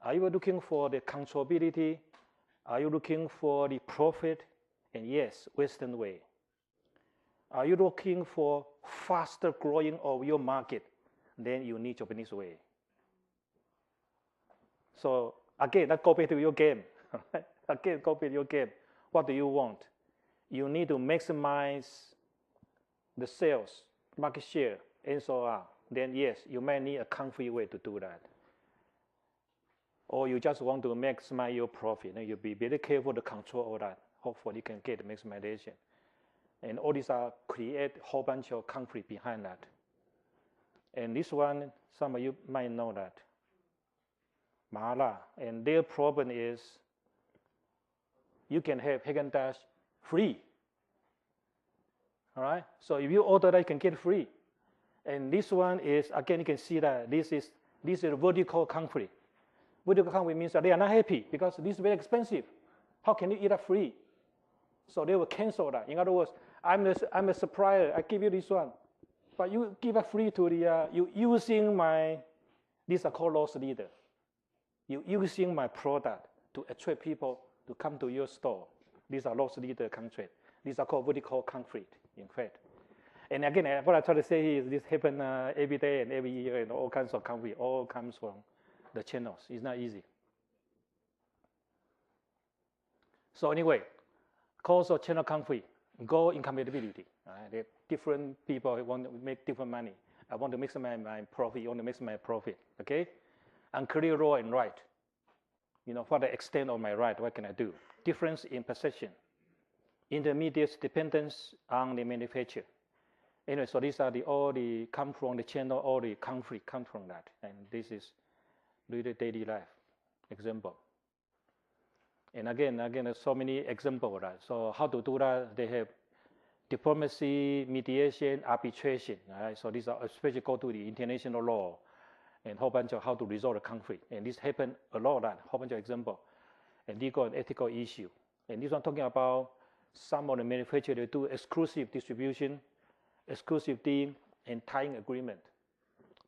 Are you looking for the controllability? Are you looking for the profit? And yes, Western way. Are you looking for faster growing of your market? Then you need Japanese way. So again, that go back to your game. Again, go back to your game. What do you want? You need to maximize the sales, market share, and so on. Then yes, you may need a conflict way to do that. Or you just want to maximize your profit, and you be very careful to control all that. Hopefully you can get the maximization. And all these are create a whole bunch of conflict behind that. And this one, some of you might know that. Mala, and their problem is you can have Haagen-Dazs free. All right? So if you order that, you can get free. And this one is, again, you can see that this is a vertical conflict. Vertical conflict means that they are not happy because this is very expensive. How can you eat that free? So they will cancel that. In other words, I'm a supplier. I give you this one, but you give it free to the you using my. These are called loss leader. You using my product to attract people to come to your store. These are loss leader contract. These are called vertical conflict, in fact. And again, what I try to say is this happens every day and every year, and all kinds of conflict. All comes from the channels. It's not easy. So anyway, cause of channel conflict, goal incompatibility. Right? Different people want to make different money. I want to maximize my profit. You want to maximize my profit. Okay, unclear role and right. You know, what the extent of my right? What can I do? Difference in perception. Intermediate dependence on the manufacturer. Anyway, so these are all the come from the channel. All the conflict come from that, and this is really daily life example. And again, there's so many examples of that. So how to do that? They have diplomacy, mediation, arbitration. Right? So these are especially go to the international law, and a whole bunch of how to resolve the conflict. And this happened a lot, a whole bunch of examples. And legal and ethical issue. And this one talking about some of the manufacturers, they do exclusive distribution, exclusive deal, and tying agreement.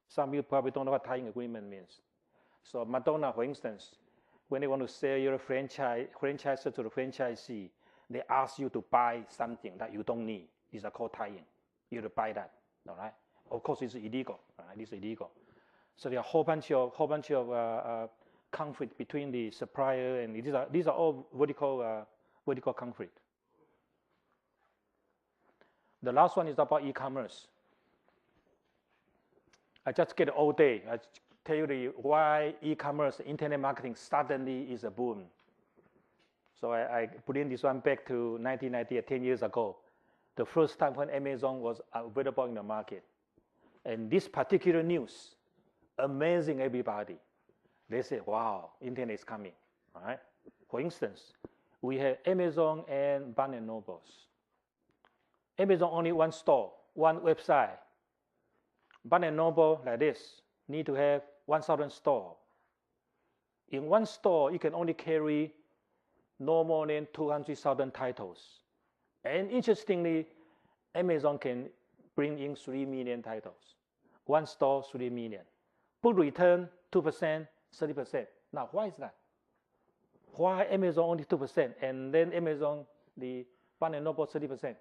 Some people probably don't know what tying agreement means. So Madonna, for instance, when they want to sell your franchise to the franchisee, they ask you to buy something that you don't need. These are called tying. You have to buy that, all right? Of course, it's illegal. All right? It's illegal. So there are a whole bunch of conflict between the supplier, and these are all vertical conflict. The last one is about e-commerce. I just get all day. I tell you why e-commerce, internet marketing suddenly is a boom. So I bring this one back to 1990, 10 years ago. The first time when Amazon was available in the market. And this particular news, amazing everybody. They say, wow, internet is coming, all right? For instance, we have Amazon and Barnes & Nobles. Amazon only one store, one website. Barnes & Noble, like this, need to have 1,000 stores. In one store, you can only carry no more than 200,000 titles. And interestingly, Amazon can bring in 3 million titles. One store, 3 million. Book return, 2%, 30%. Now, why is that? Why Amazon only 2%, and then Amazon, the Barnes & Noble, 30%?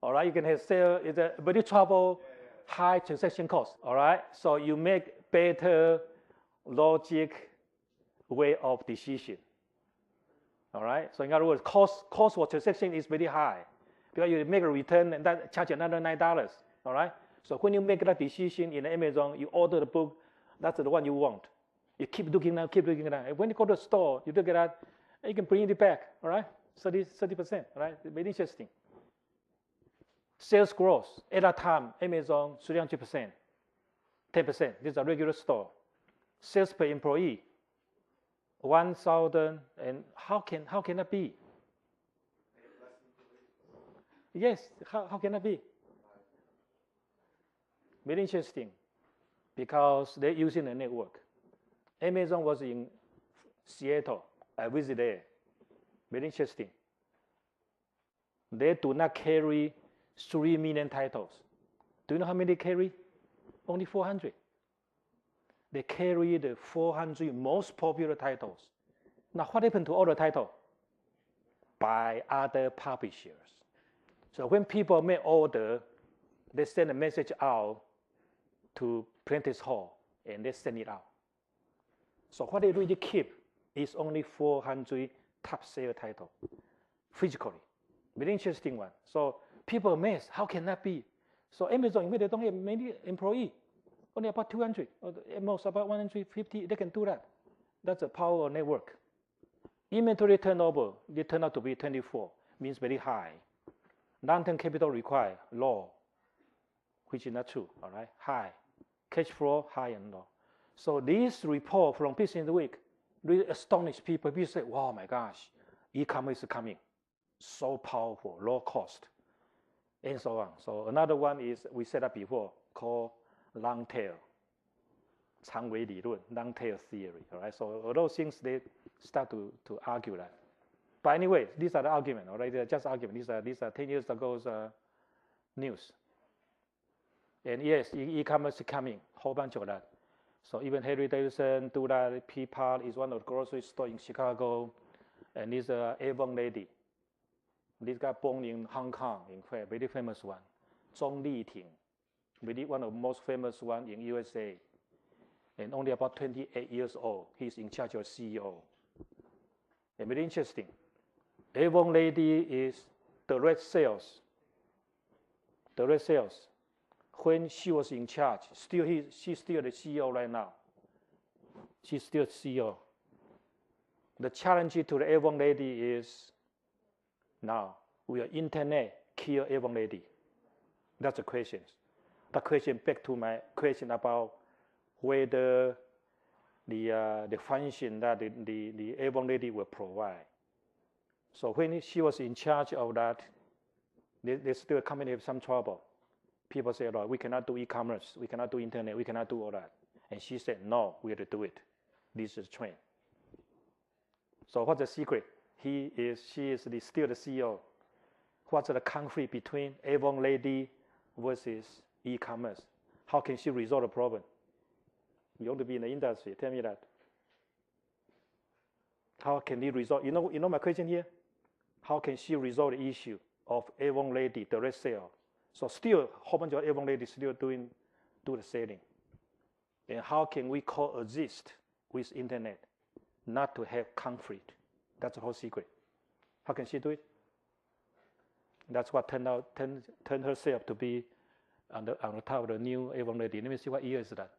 All right, you can have sale, it's a very trouble, high transaction cost. All right, so you make better logic way of decision. All right, so in other words, cost for transaction is very high because you make a return and that charge another $9. All right, so when you make that decision in Amazon, you order the book, that's the one you want. You keep looking at that. And when you go to the store, you look at that, you can bring it back. All right, 30%. All right, very interesting. Sales growth at that time, Amazon 300%, 10%. This is a regular store. Sales per employee, 1,000, and how can that be? Yes, how can that be? Very interesting, because they're using a network. Amazon was in Seattle. I visited there. Very interesting. They do not carry 3 million titles. Do you know how many they carry? Only 400. They carry the 400 most popular titles. Now, what happened to all the titles? By other publishers. So when people make order, they send a message out to Prentice Hall, and they send it out. So what they really keep is only 400 top sale titles, physically. Very interesting one. So people are amazed, how can that be? So Amazon, they don't have many employees, only about 200, or at most about 150, they can do that. That's the power of network. Inventory turnover, they turn out to be 24, means very high. Long-term capital required, low, which is not true, all right, high. Cash flow, high and low. So this report from Business Week really astonished people. People say, wow, my gosh, e-commerce is coming. So powerful, low cost, and so on. So another one is, we said that before, called long tail, 长尾理论, long tail theory, all right? So all those things, they start to argue that. But anyway, these are the arguments, all right? They're just arguments. These are 10 years ago's news. And yes, e-commerce is coming, whole bunch of that. So even Harry Davidson do that. P-Part is one of the grocery stores in Chicago, and this Avon lady. This guy born in Hong Kong, in fact, very famous one. Zhong Liting, really one of the most famous one in USA. And only about 28 years old, he's in charge of CEO. And very interesting. Avon lady is direct sales. Direct sales. When she was in charge, she's still the CEO right now. She's still CEO. The challenge to the Avon lady is, now, will internet kill Avon lady? That's the question. The question back to my question about whether the function that the Avon lady will provide. So when she was in charge of that, they still company have some trouble. People say, "Oh, we cannot do e-commerce, we cannot do internet, we cannot do all that." And she said, "No, we have to do it. This is trend." So what's the secret? She is still the CEO. What's the conflict between Avon Lady versus e-commerce? How can she resolve the problem? You want to be in the industry, tell me that. How can he resolve? You know my question here? How can she resolve the issue of Avon Lady direct sale? So still a whole bunch of Avon Ladies still do the selling. And how can we coexist with internet, not to have conflict? That's the whole secret. How can she do it? That's what turned herself to be on the top of the new Avon Lady. Let me see, what year is that?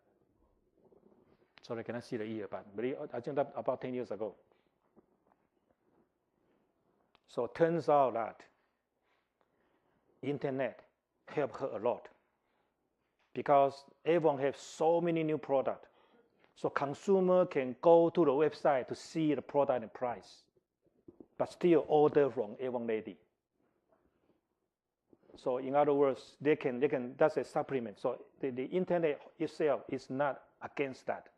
Sorry, I cannot see the year, but I think that about 10 years ago. So it turns out that internet helped her a lot, because Avon has so many new products. So consumer can go to the website to see the product and price, but still order from Avon Lady. So in other words, they can that's a supplement. So the internet itself is not against that.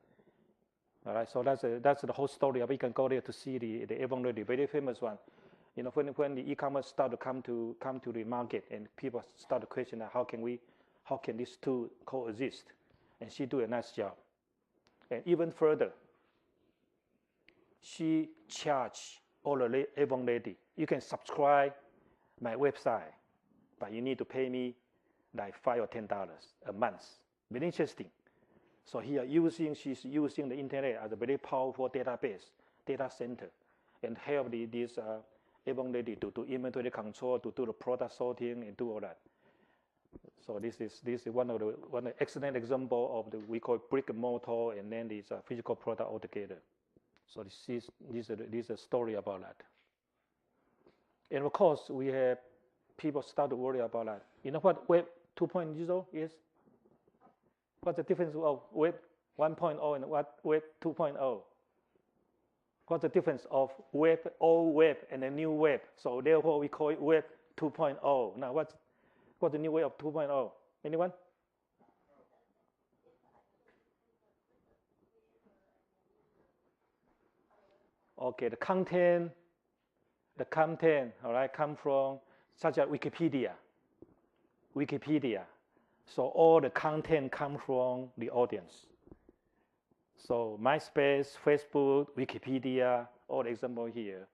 All right, so that's the whole story. You can go there to see the Avon Lady, very famous one. You know, when the e-commerce start to come to the market, and people start to question how can these two coexist, and she do a nice job. And even further, she charge all the Avon Lady. You can subscribe my website, but you need to pay me like $5 or $10 a month. Very interesting. So here she's using the internet as a very powerful database, data center, and help these Avon Lady to do inventory control, to do the product sorting, and do all that. So this is one of the excellent example of we call brick and mortar, and then this physical product altogether. So this is a story about that. And of course, we have people start to worry about that. You know what Web 2.0 is? What's the difference of Web 1.0 and what Web 2.0? What's the difference of old web and the new web? So therefore we call it Web 2.0. Now what's the new way of 2.0? Anyone? Okay, the content, all right, come from such as Wikipedia. So all the content come from the audience. So MySpace, Facebook, Wikipedia, all the example here,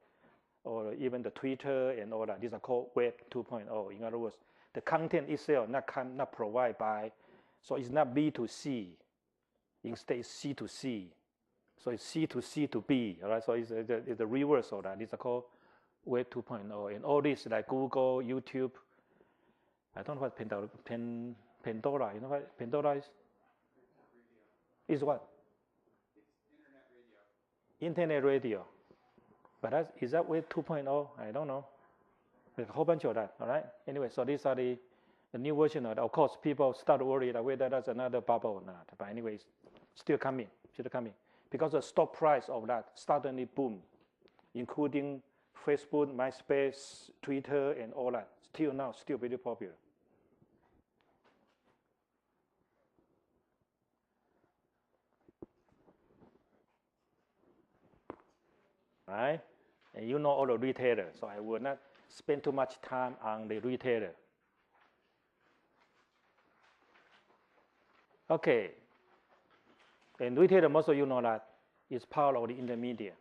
or even the Twitter and all that. These are called Web 2.0. In other words, the content itself not provided by, so it's not B2C. Instead, it's C2C. So it's C to C to B. All right. So it's the reverse of that. These are called Web 2.0. And all this like Google, YouTube. I don't know what Pandora. You know what Pandora is? Is what? Internet radio. But is that Web 2.0? I don't know. There's a whole bunch of that, all right? Anyway, so these are the new version of that. Of course, people start to worry that whether that's another bubble or not. But anyways, still coming. Because the stock price of that suddenly boom, including Facebook, MySpace, Twitter, and all that. Still very popular. Right? And you know all the retailers, so I will not spend too much time on the retailer. Okay. And retailer, most of you know that is part of the intermediate.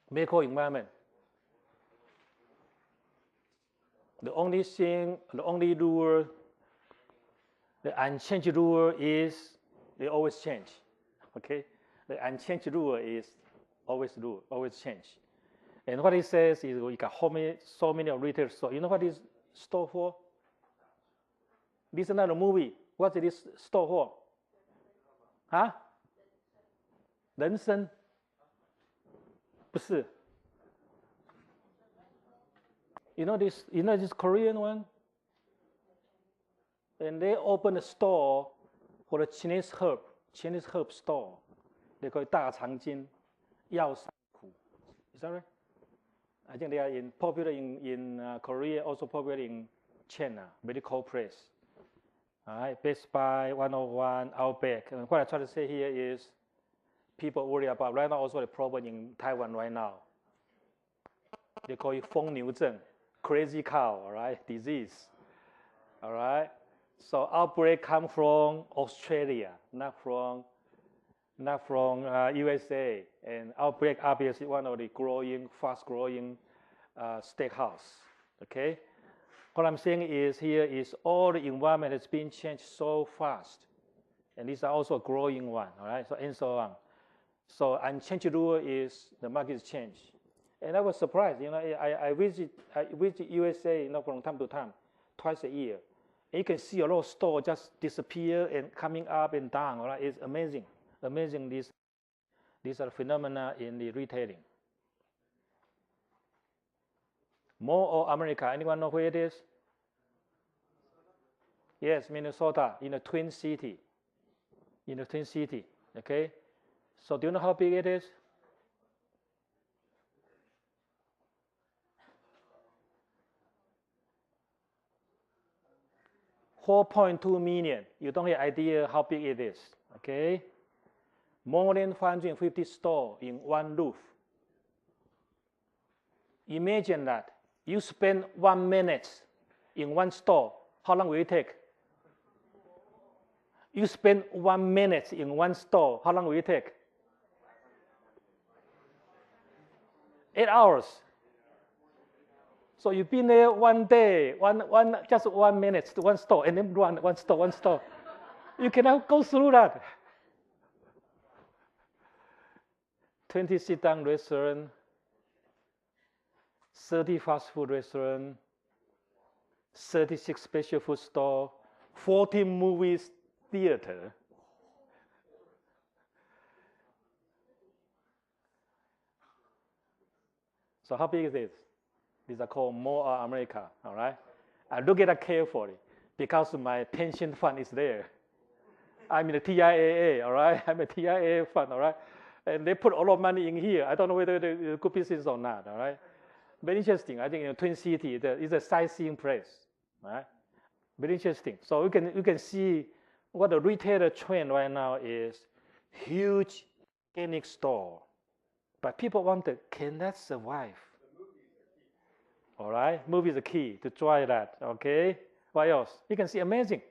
Macro environment. The only rule, the unchanged rule is they always change. Okay? The unchanged rule is always change. And what it says is we got so many retail stores. You know what is store for? This is not a movie. What is this store for? Huh? 人生? 不是. You know this Korean one? And they open a store for the Chinese herb store. They call it 大肠经药膳苦. Is that right? I think they are popular in Korea, also popular in China, very cold place. All right, Best Buy, 101, Outback. And what I try to say here is people worry about right now also the problem in Taiwan right now. They call it 疯牛症, crazy cow, all right, disease. All right, so outbreak come from Australia, not from USA. And Outbreak obviously one of the fast-growing steakhouse. Okay, what I'm saying is here is all the environment has been changed so fast, and these are also a growing one. All right, so and so on. So unchanged rule is the market is changed, and I was surprised. I visit USA from time to time, twice a year. And you can see a lot of stores just disappear and coming up and down. All right, it's amazing. These are phenomena in the retailing. Mall of America. Anyone know where it is? Yes, Minnesota, in the Twin City. Okay. So do you know how big it is? $4.2 million. You don't have idea how big it is. Okay. More than 550 stores in one roof. Imagine that. You spend 1 minute in one store. How long will it take? You spend 1 minute in one store. How long will it take? 8 hours. So you've been there one day, just 1 minute to one store, and then run one store. You cannot go through that. 20 sit-down restaurant, 30 fast food restaurant, 36 special food store, 14 movies theater. So how big is this? These are called Mall of America, all right? I look at it carefully because my pension fund is there. I'm in the TIAA, all right? I'm a TIAA fund, all right? And they put a lot of money in here. I don't know whether it's a good business or not, all right? Very interesting. I think in Twin City, it's a sightseeing place, all right? Very interesting. So you can see what the retailer trend right now is huge organic store. But people wonder, can that survive? All right, movie is the key to try that. Okay, what else? You can see amazing.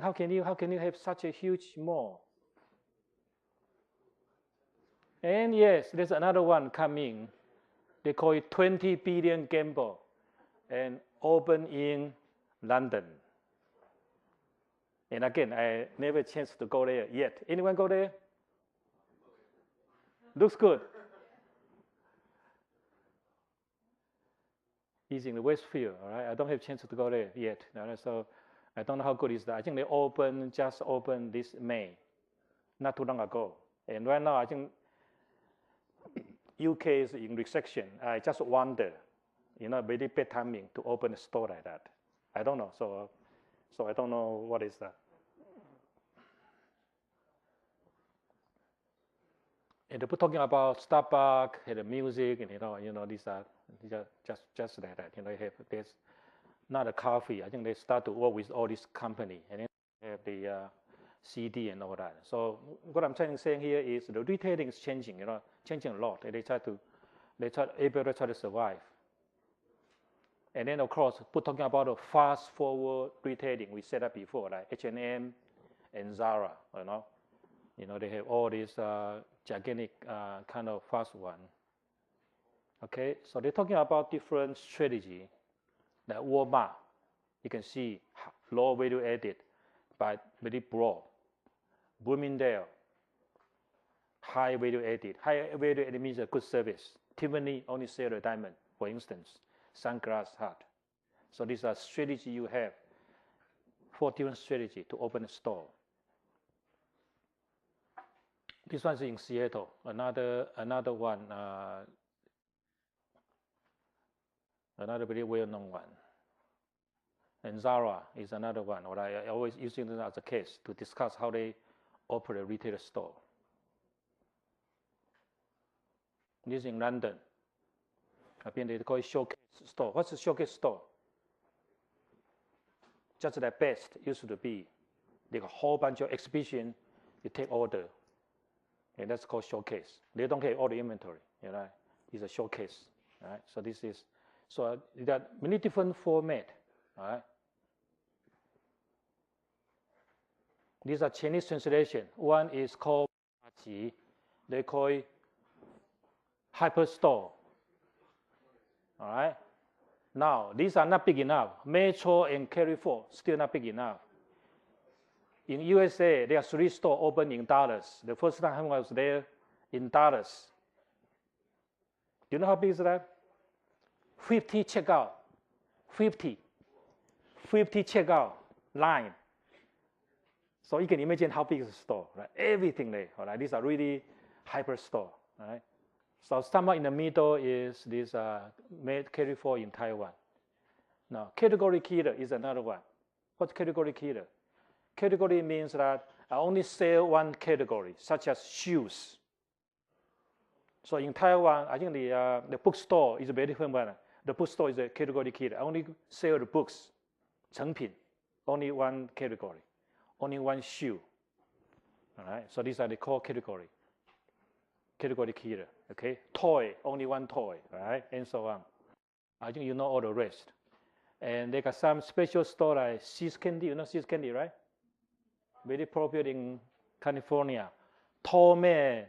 How can you have such a huge mall? And yes, there's another one coming. They call it 20 billion gamble, and open in London. And again, I never had a chance to go there yet. Anyone go there? Looks good. It's in the Westfield, all right? I don't have a chance to go there yet. All right? So I don't know how good is that. I think they just opened this May, not too long ago. And right now, I think UK is in recession. I just wonder, very bad timing to open a store like that. I don't know. So I don't know what is that. And they're talking about Starbucks, and the music, and these are just like that. There's not a coffee. I think they start to work with all this company, and then they have the CD and all that. So what I'm saying here is the retailing is changing, changing a lot. And they try to survive. And then of course, talking about the fast forward retailing we set up before, like H&M and Zara, they have all these gigantic kind of fast one. Okay, so they're talking about different strategy. Like Walmart, you can see low value added, but very broad. Bloomingdale, high value added. High value added means a good service. Tiffany only sell a diamond, for instance. Sunglass Hut. So these are strategy you have. 4 different strategy to open a store. This one is in Seattle. Another one. Another very well-known one. And Zara is another one. I always use it as a case to discuss how they operate a retail store. This is in London. I mean, they call it showcase store. What's a showcase store? Just like Best used to be. They got a whole bunch of exhibition. You take order, and that's called showcase. They don't have all the inventory. You know, it's a showcase. All right. So this is you got many different format. All right. These are Chinese translation. One is called they call it hyperstore. All right. Now, these are not big enough. Metro and Carrefour, still not big enough. In USA, there are 3 stores open in Dallas. The first time I was there in Dallas. Do you know how big is that? 50 checkout. 50 checkout line. So you can imagine how big is the store, right? Everything there, all right? These are really hyper store, all right? So somewhere in the middle is this Carrefour in Taiwan. Now, category killer is another one. What's category killer? Category means that I only sell one category, such as shoes. So in Taiwan, I think the bookstore is a very different one. The bookstore is a category killer. I only sell the books, 成品, only one category, only one shoe. All right, so these are the core category killer, okay? Toy, only one toy, all right, and so on. I think you know all the rest. And they got some special store like See's Candy, you know See's Candy, right? Very popular in California. Tall man,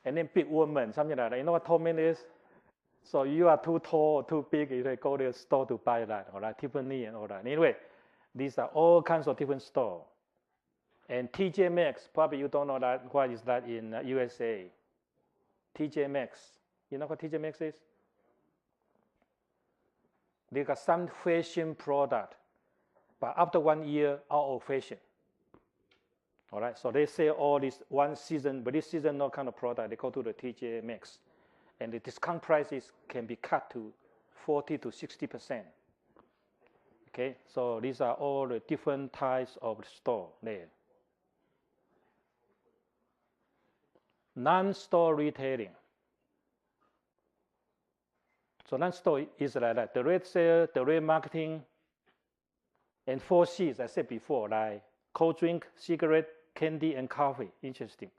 and then big woman, something like that. You know what tall man is? So you are too tall, too big, you go to the store to buy that, all right? Tiffany and all that. Anyway, these are all kinds of different stores. And TJ Maxx, probably you don't know that. What is that in USA? TJ Maxx. You know what TJ Maxx is? They got some fashion product, but after 1 year, out of fashion. All right, so they sell all this one season, but this season no kind of product. They go to the TJ Maxx, and the discount prices can be cut to 40 to 60%. Okay, so these are all the different types of store there. Non-store retailing. So non-store is like that. Direct sale, direct marketing, and 4 C's, I said before, like cold drink, cigarette, candy, and coffee. Interesting.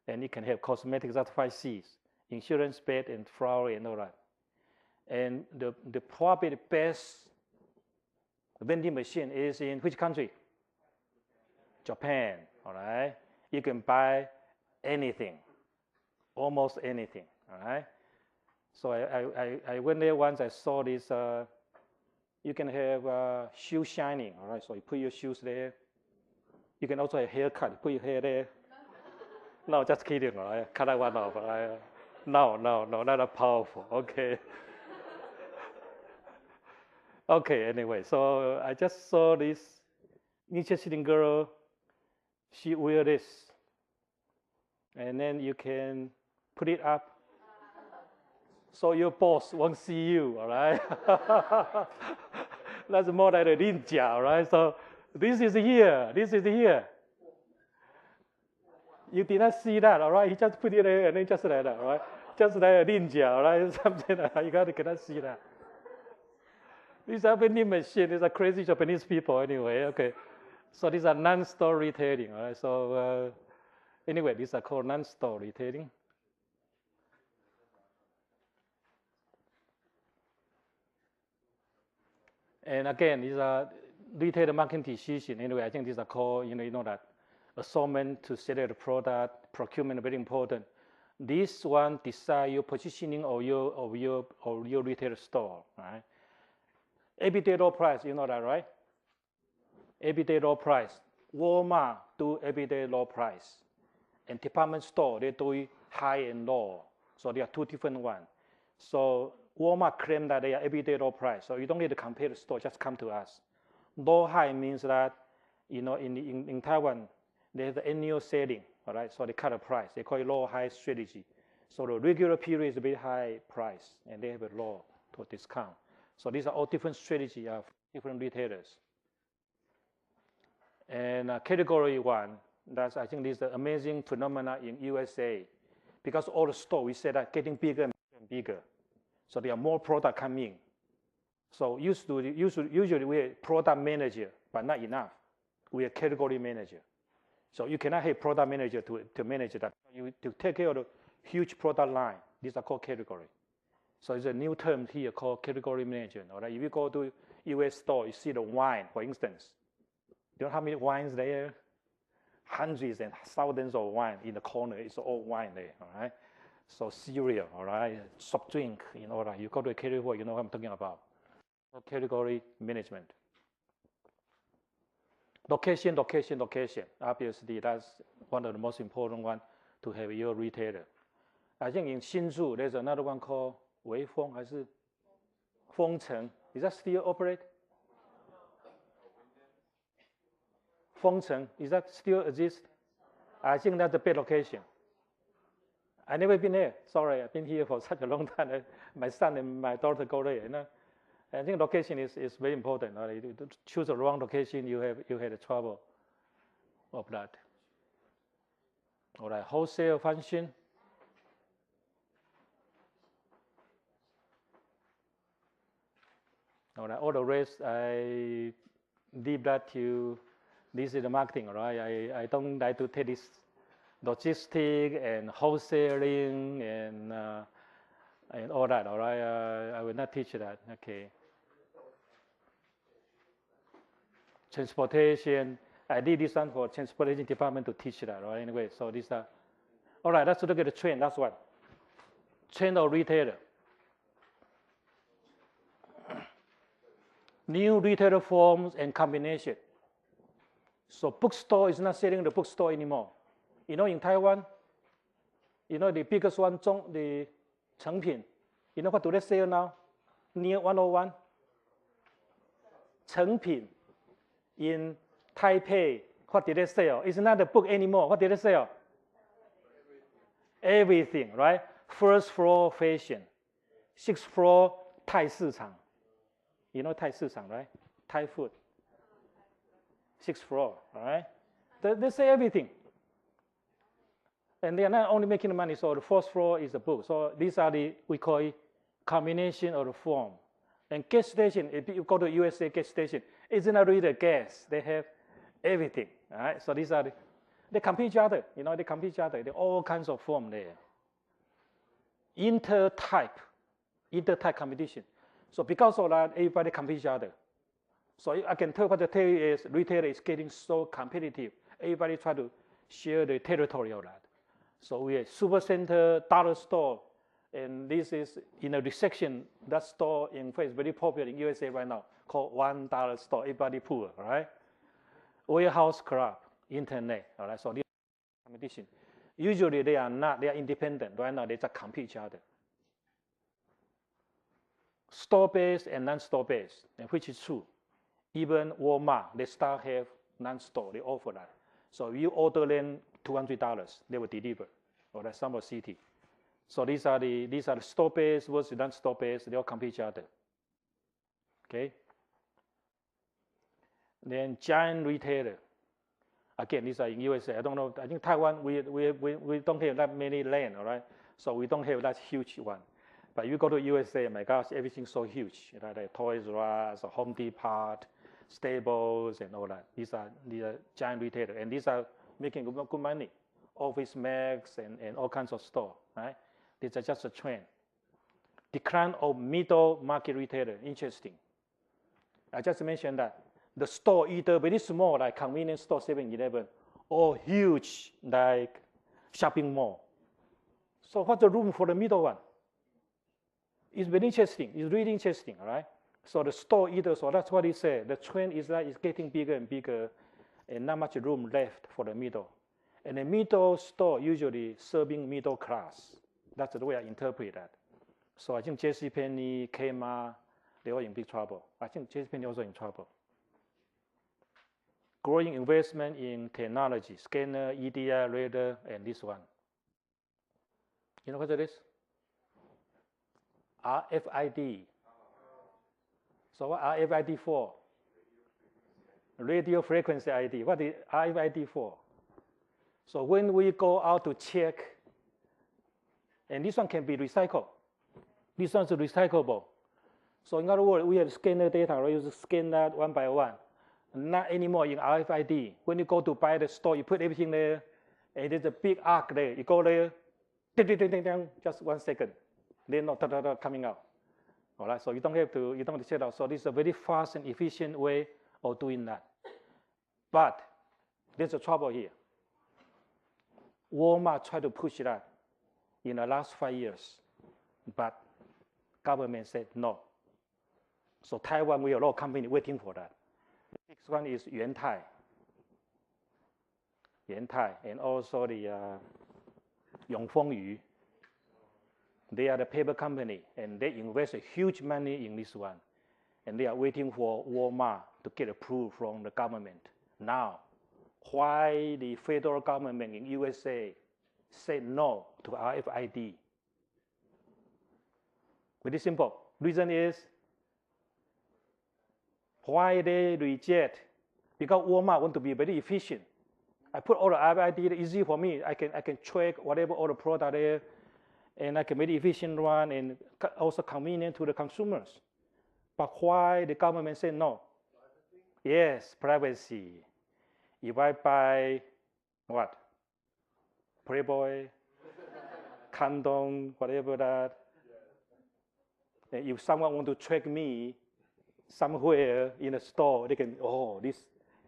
And it can have cosmetics, that's 5 C's. Insurance, bed, and flower, and all that. And the probably the best vending machine is in which country? Japan, all right? You can buy anything, almost anything, all right? So I went there once, I saw this, you can have shoe shining, all right? So you put your shoes there. You can also have haircut, put your hair there. No, just kidding, all right? Cut that one off, all right? No, not that powerful, okay. Okay, anyway, so I just saw this interesting girl, she wear this. And then you can put it up so your boss won't see you, all right? That's more like a ninja, all right? So this is here. You did not see that, all right? You just put it there and then just like that, all right? Just like a ninja, all right? Something like that. You cannot see that. These are vending machines. These are crazy Japanese people anyway, okay? So these are non-store retailing, all right? So anyway, these are called non-store retailing. And again, these are retail marketing decisions. Anyway, I think these are called, you know that assortment to select the product, procurement very important. This one decide your positioning of your retail store, right? Everyday low price, you know that, right? Everyday low price. Walmart do everyday low price. And department store, they do high and low. So there are 2 different ones. So Walmart claim that they are everyday low price. So you don't need to compare the store, just come to us. Low high means that, you know, in Taiwan, they have the annual selling, all right? So they cut the price. They call it low high strategy. So the regular period is a very high price, and they have a low to discount. So these are all different strategies of different retailers. And category 1, I think this is an amazing phenomenon in USA, because all the stores, we said that getting bigger and bigger. So there are more product coming. So usually we are product manager, but not enough. We are category manager. So you cannot have product manager to manage that. You to take care of the huge product line. These are called category. So it's a new term here called category management. All right. If you go to US store, you see the wine, for instance. You know how many wines there? Hundreds and thousands of wine in the corner. It's all wine there. All right. So cereal, all right, soft drink, all right. You go to a category, you know what I'm talking about. So category management. Location. Obviously, that's one of the most important ones to have your retailer. I think in Hsinchu, there's another one called 微风 还是 丰城. Is that still operate? 丰城, is that still exist? I think that's a bad location. I never been there. Sorry, I've been here for such a long time. My son and my daughter go there. I think location is very important. Right? You choose the wrong location, you had a trouble of that. All right, wholesale function. All right, all the rest I leave that to. This is the marketing, right? I don't like to take this logistics and wholesaling and all that. All right, I will not teach that. Okay. Transportation. I did this one for transportation department to teach that. Right. Anyway, so these are. All right. Let's look at the trend. That's what. Trend of retailer. New retailer forms and combination. So bookstore is not selling the bookstore anymore. In Taiwan, the biggest one, the 成品. What do they sell now? Near 101. 成品 in Taipei. What did they sell? It's not a book anymore. What did they sell? Everything, right? First floor fashion. Sixth floor Thai 市场. Thai 市场, right? Thai food. Sixth floor, all right? They say everything. And they are not only making the money, so the fourth floor is the book. So these are we call it combination of the form. And gas station, if you go to USA gas station, it's not really the gas. They have everything, all right? So these are they compete each other, they compete each other. There are all kinds of form there. Inter-type competition. So because of that, everybody compete each other. So I can tell what the tell you is retailer is getting so competitive. Everybody try to share the territory of that. So we have supercenter, dollar store, and this is in a recession. That store in fact is very popular in USA right now, called $1 store. Everybody poor, all right? Warehouse club, internet, all right? So this competition. Usually they are not, they are independent. Right now they just compete each other. Store-based and non-store-based, which is true. Even Walmart, they start have non-store, they offer that. So if you order them $200, they will deliver, or that's some city. So these are the store-based versus non-store-based, they all compete each other. Okay. Then giant retailer. Again, these are in USA. I don't know. I think Taiwan, we don't have that many land, all right? So we don't have that huge one. But you go to USA, my gosh, everything's so huge. Like Toys R Us, Home Depot, Staples, and all that. These are giant retailers, and these are making good money. Office Max and all kinds of store, right? These are just a trend. Decline of middle market retailer, interesting. I just mentioned that the store either very small like convenience store 7-Eleven or huge like shopping mall. So what's the room for the middle one? It's very interesting. It's really interesting, all right? So the store either, so that's what he said. The trend is that it's getting bigger and bigger and not much room left for the middle. And the middle store usually serving middle class. That's the way I interpret that. So I think JCPenney, Kmart, they're all in big trouble. I think JCPenney also in trouble. Growing investment in technology, scanner, EDI, radar, and this one. You know what it is? RFID. So what RFID for? Radio frequency ID. What is RFID for? So when we go out to check, and this one can be recycled. This one's recyclable. So in other words, we have scanner data, right? You scan that one by one. Not anymore in RFID. When you go to buy the store, you put everything there, and there's a big arc there. You go there, ding, ding, ding, ding, ding, just 1 second. Then not coming out. All right, so you don't have to set out. So this is a very fast and efficient way of doing that. But there's a trouble here. Walmart tried to push that in the last 5 years, but government said no. So Taiwan, we have a lot of company waiting for that. The next one is Yantai, and also the Yongfengyu. They are the paper company, and they invest a huge money in this one. And they are waiting for Walmart to get approved from the government. Now, why the federal government in USA said no to RFID? Very simple. Reason is, why they reject? Because Walmart want to be very efficient. I put all the RFID, it's easy for me. I can track whatever all the product there, and I can make the efficient one and also convenient to the consumers. But why the government said no? Privacy? Yes, privacy. If I buy what? Playboy, condom, whatever that. And if someone want to track me somewhere in a store, they can, oh, this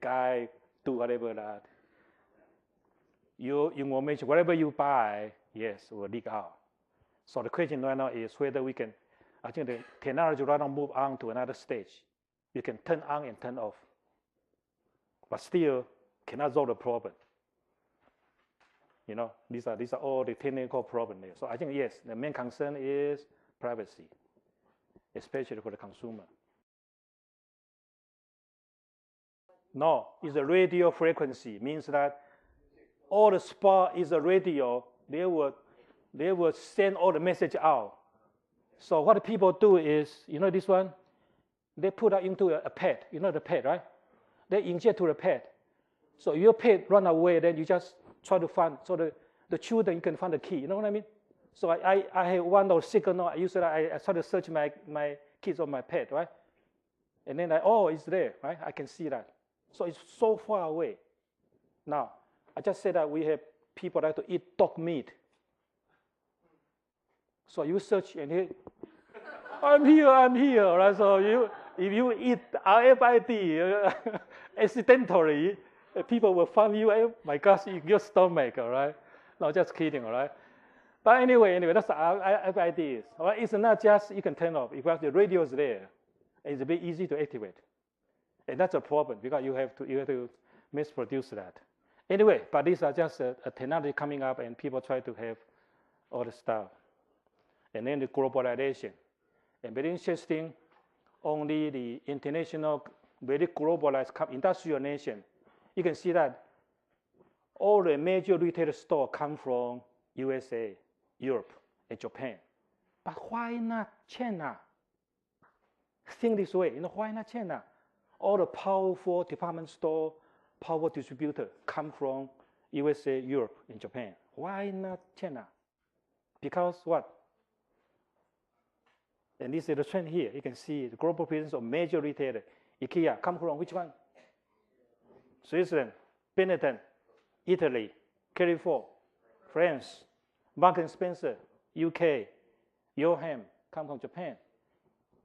guy do whatever that. Your information, whatever you buy, yes, will leak out. So the question right now is whether we can, I think the technology right now move on to another stage. You can turn on and turn off, but still cannot solve the problem. You know, these are all the technical problems there. So I think, yes, the main concern is privacy, especially for the consumer. No, it's a radio frequency, means that all the spot is a radio, they will send all the message out. So what the people do is, you know this one? They put that into a pad. You know the pad, right? They inject to the pad. So your pad run away, then you just try to find, so the children, you can find the key. You know what I mean? So I have one of those signal. I try to search my kids on my pad, right? And then oh, it's there, right? I can see that. So it's so far away. Now, I just said that we have people that like to eat dog meat. So you search and here, I'm here, right? So if you eat RFID accidentally, people will find you, oh my gosh, in your stomach, all right? No, just kidding, all right? But anyway, that's how RFID is. All right? It's not just you can turn off, because the radio is there. It's very easy to activate. And that's a problem, because you have to mass produce that. Anyway, but these are just a technology coming up, and people try to have all the stuff. And then the globalization. And very interesting, only the international, very globalized industrial nation, you can see that all the major retail stores come from USA, Europe, and Japan. But why not China? Think this way, why not China? All the powerful department store, power distributor come from USA, Europe, and Japan. Why not China? Because what? And this is the trend here. You can see the global presence of major retailers. IKEA come from which one? Switzerland, Benetton, Italy, Carrefour, France, Marks and Spencer, UK, Yoham come from Japan.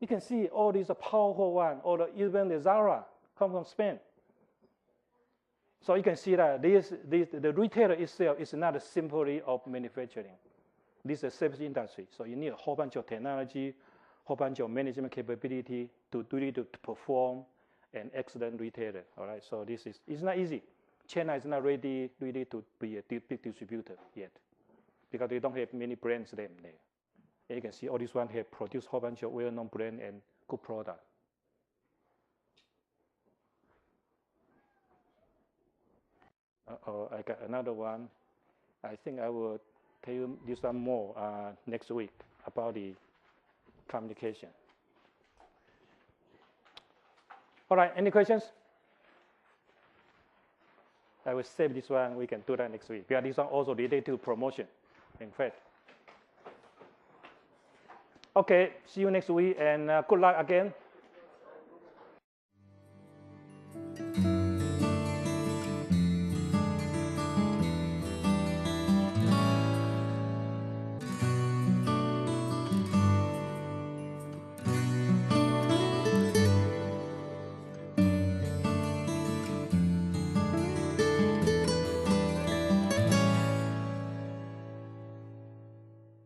You can see all these are powerful ones, even the Zara come from Spain. So you can see that the retailer itself is not simply of manufacturing. This is a service industry. So you need a whole bunch of technology, whole bunch of management capability to perform an excellent retailer. All right. So it's not easy. China is not ready to be a big distributor yet, because they don't have many brands there. And you can see all these ones have produced a whole bunch of well-known brands and good products. I got another one. I think I will tell you this one more next week about the communication. All right, any questions? I will save this one. We can do that next week, because this one also related to promotion, in fact. Okay, see you next week, and good luck again.